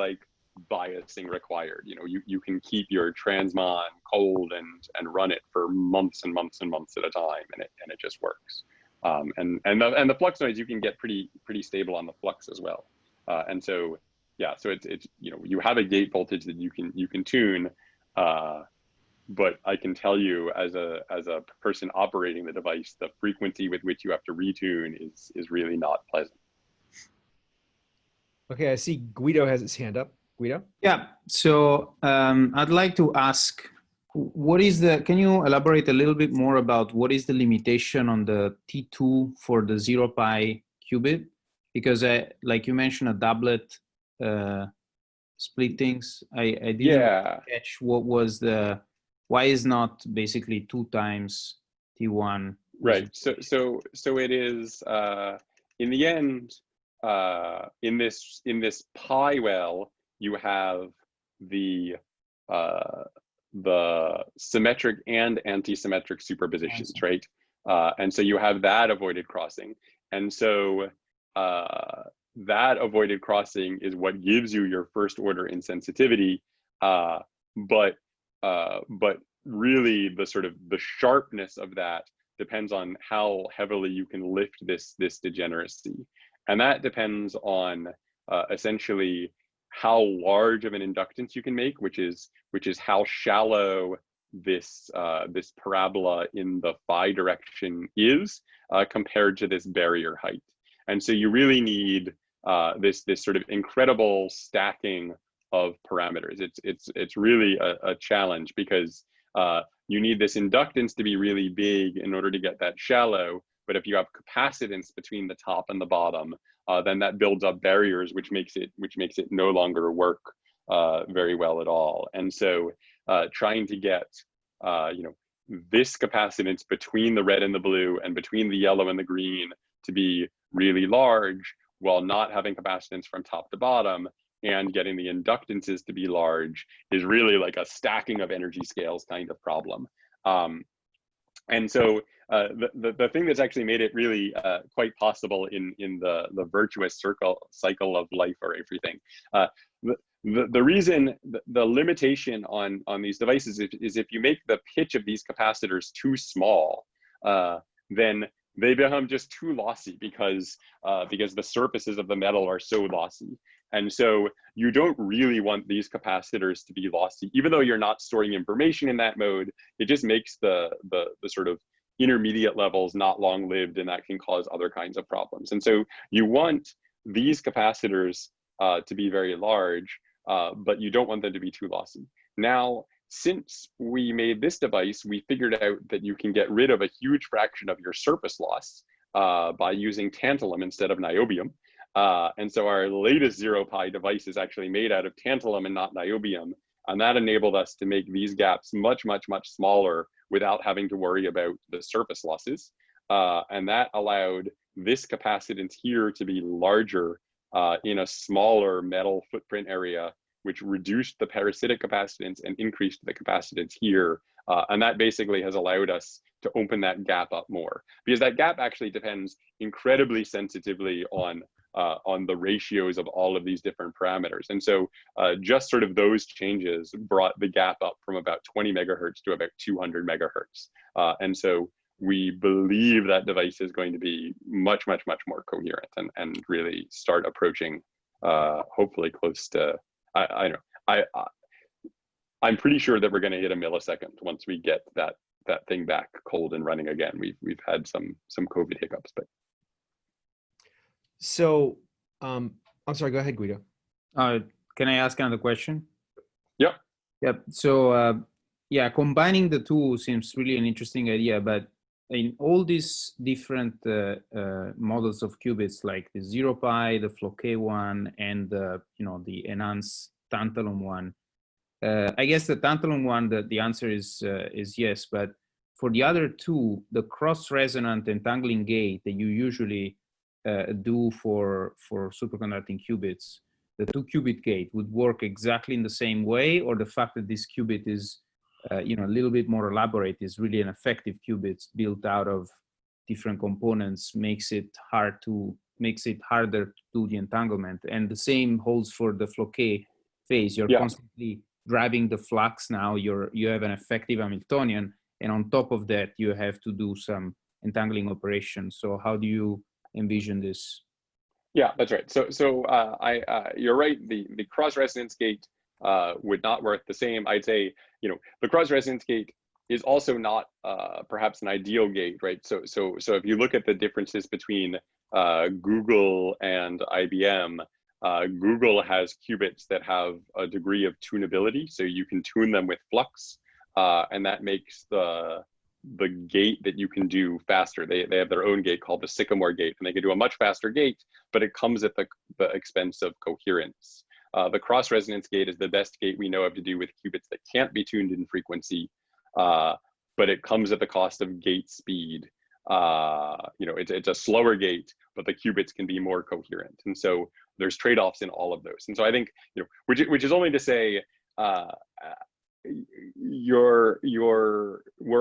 biasing required. You can keep your transmon cold and run it for months and months and months at a time, and it just works. And the flux noise you can get pretty stable on the flux as well. And so yeah, so it's you have a gate voltage that you can tune, but I can tell you as a person operating the device, the frequency with which you have to retune is really not pleasant. Okay, I see Guido has his hand up. Guido? Yeah, so I'd like to ask, can you elaborate a little bit more about what is the limitation on the T2 for the 0-pi qubit? Because like you mentioned, a doublet splittings. I didn't catch what was why is not basically 2 times T1? Right, so it is, in the end, in this pi well, you have the symmetric and anti-symmetric superpositions, right? And so you have that avoided crossing. And so that avoided crossing is what gives you your first order insensitivity. But really the sharpness of that depends on how heavily you can lift this degeneracy. And that depends on essentially how large of an inductance you can make, which is how shallow this parabola in the phi direction is compared to this barrier height. And so you really need this sort of incredible stacking of parameters. It's really a challenge because you need this inductance to be really big in order to get that shallow. But if you have capacitance between the top and the bottom, then that builds up barriers, which makes it no longer work very well at all. And so trying to get this capacitance between the red and the blue and between the yellow and the green to be really large while not having capacitance from top to bottom and getting the inductances to be large is really like a stacking of energy scales kind of problem. And so the thing that's actually made it really quite possible in the virtuous cycle of life or everything, the reason, the limitation on these devices is if you make the pitch of these capacitors too small, then they become just too lossy because the surfaces of the metal are so lossy. And so you don't really want these capacitors to be lossy, even though you're not storing information in that mode. It just makes the sort of intermediate levels not long-lived, and that can cause other kinds of problems. And so you want these capacitors to be very large, but you don't want them to be too lossy. Now, since we made this device, we figured out that you can get rid of a huge fraction of your surface loss by using tantalum instead of niobium. And so our latest ZeroPi device is actually made out of tantalum and not niobium. And that enabled us to make these gaps much, much, much smaller without having to worry about the surface losses. And that allowed this capacitance here to be larger in a smaller metal footprint area, which reduced the parasitic capacitance and increased the capacitance here. And that basically has allowed us to open that gap up more, because that gap actually depends incredibly sensitively on the ratios of all of these different parameters. And so just sort of those changes brought the gap up from about 20 megahertz to about 200 megahertz. And so we believe that device is going to be much, much, much more coherent and really start approaching hopefully close to, I'm pretty sure that we're going to hit a millisecond once we get that thing back cold and running again. We've had some COVID hiccups, but. So, I'm sorry, go ahead, Guido. Can I ask another question? Yep. Yep. So, yeah, combining the two seems really an interesting idea, but in all these different models of qubits, like the ZeroPi, the Floquet one, and the enhanced tantalum one, I guess the tantalum one, the answer is yes, but for the other two, the cross-resonant entangling gate that you usually do for superconducting qubits, the 2-qubit gate would work exactly in the same way, or the fact that this qubit is a little bit more elaborate, is really an effective qubit built out of different components, makes it harder to do the entanglement. And the same holds for the Floquet phase. You're constantly driving the flux. Now you have an effective Hamiltonian, and on top of that you have to do some entangling operations. So how do you envision this? Yeah, that's right. So you're right. The cross resonance gate would not work the same. I'd say, the cross resonance gate is also not perhaps an ideal gate, right? So if you look at the differences between Google and IBM, Google has qubits that have a degree of tunability, so you can tune them with flux, and that makes the gate that you can do faster. They have their own gate called the Sycamore gate, and they can do a much faster gate, but it comes at the expense of coherence. The cross resonance gate is the best gate we know of to do with qubits that can't be tuned in frequency, but it comes at the cost of gate speed. It's a slower gate, but the qubits can be more coherent. And so there's trade-offs in all of those. And so I think, which is only to say, we're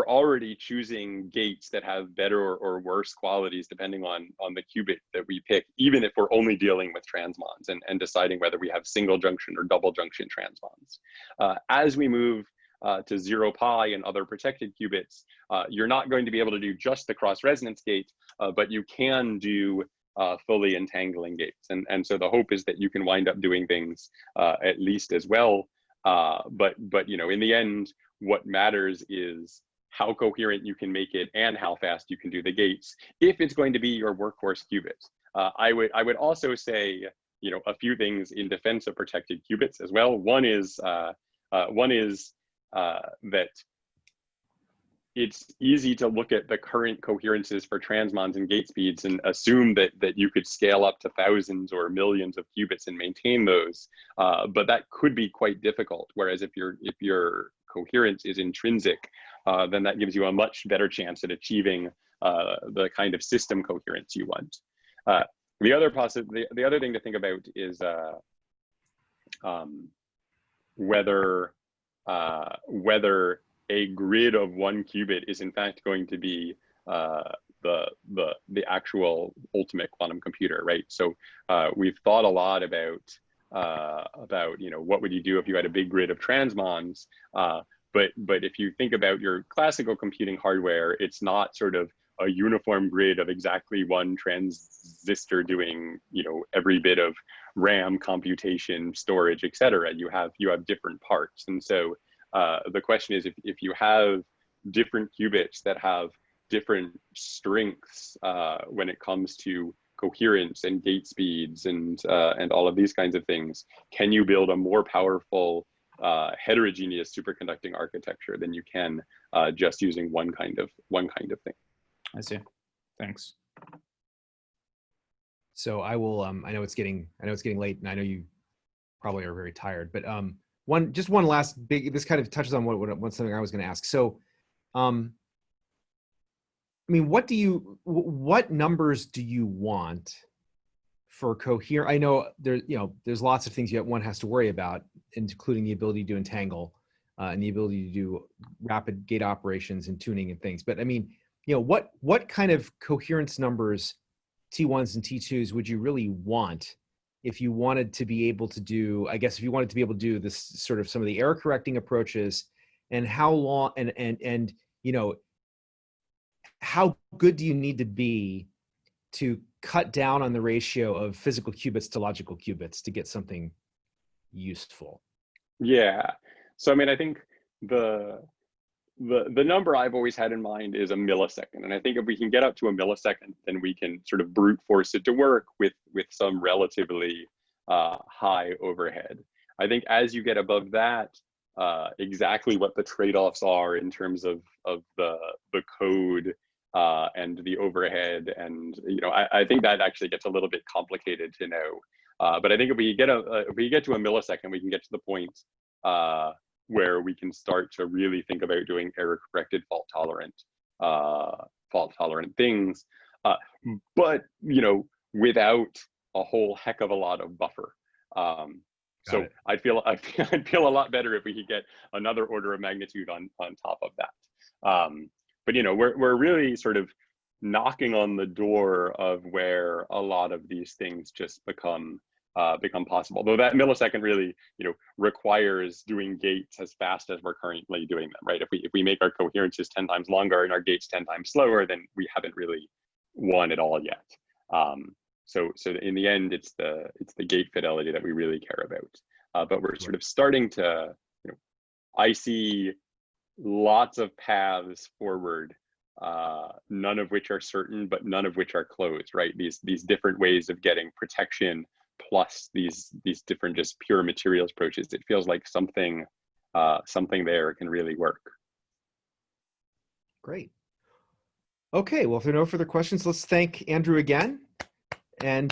already choosing gates that have better or worse qualities depending on the qubit that we pick, even if we're only dealing with transmons and deciding whether we have single junction or double junction transmons. As we move to ZeroPi and other protected qubits, you're not going to be able to do just the cross resonance gate, but you can do fully entangling gates. And so the hope is that you can wind up doing things at least as well. But in the end, what matters is how coherent you can make it and how fast you can do the gates, if it's going to be your workhorse qubit. I would also say, a few things in defense of protected qubits as well. One is that it's easy to look at the current coherences for transmons and gate speeds and assume that you could scale up to thousands or millions of qubits and maintain those, but that could be quite difficult. Whereas if your coherence is intrinsic, then that gives you a much better chance at achieving the kind of system coherence you want. The other thing to think about is whether a grid of 1 qubit is in fact going to be the actual ultimate quantum computer, right? So we've thought a lot about what would you do if you had a big grid of transmons, but if you think about your classical computing hardware, it's not sort of a uniform grid of exactly one transistor doing, you know, every bit of RAM computation, storage, etc. You have different parts. And so the question is, if you have different qubits that have different strengths when it comes to coherence and gate speeds and all of these kinds of things, can you build a more powerful heterogeneous superconducting architecture than you can just using one kind of thing? I see. Thanks. So I will. I know it's getting late, and I know you probably are very tired. But just one last big. This kind of touches on what something I was going to ask. So, I mean, what numbers do you want for coherent? I know there's lots of things one has to worry about, including the ability to entangle and the ability to do rapid gate operations and tuning and things. But I mean, what kind of coherence numbers, T1s and T2s, would you really want if you wanted to be able to do, I guess, if you wanted to be able to do this sort of some of the error correcting approaches, and how long and how good do you need to be to cut down on the ratio of physical qubits to logical qubits to get something useful? Yeah. So I mean, I think the number I've always had in mind is a millisecond. And I think if we can get up to a millisecond, then we can sort of brute force it to work with some relatively high overhead. I think as you get above that, exactly what the trade-offs are in terms of the code and the overhead, and I think that actually gets a little bit complicated to know. But I think if we get to a millisecond, we can get to the point where we can start to really think about doing error-corrected, fault-tolerant things, but without a whole heck of a lot of buffer. So I'd feel a lot better if we could get another order of magnitude on top of that. But we're really sort of knocking on the door of where a lot of these things just become possible. Though that millisecond really, requires doing gates as fast as we're currently doing them, right? If we make our coherences 10 times longer and our gates 10 times slower, then we haven't really won it all yet. So in the end, it's the gate fidelity that we really care about. But we're sort of starting to, I see lots of paths forward, none of which are certain, but none of which are closed, right? These different ways of getting protection, plus these different just pure materials approaches. It feels like something there can really work. Great. Okay, well, if there are no further questions, let's thank Andrew again. And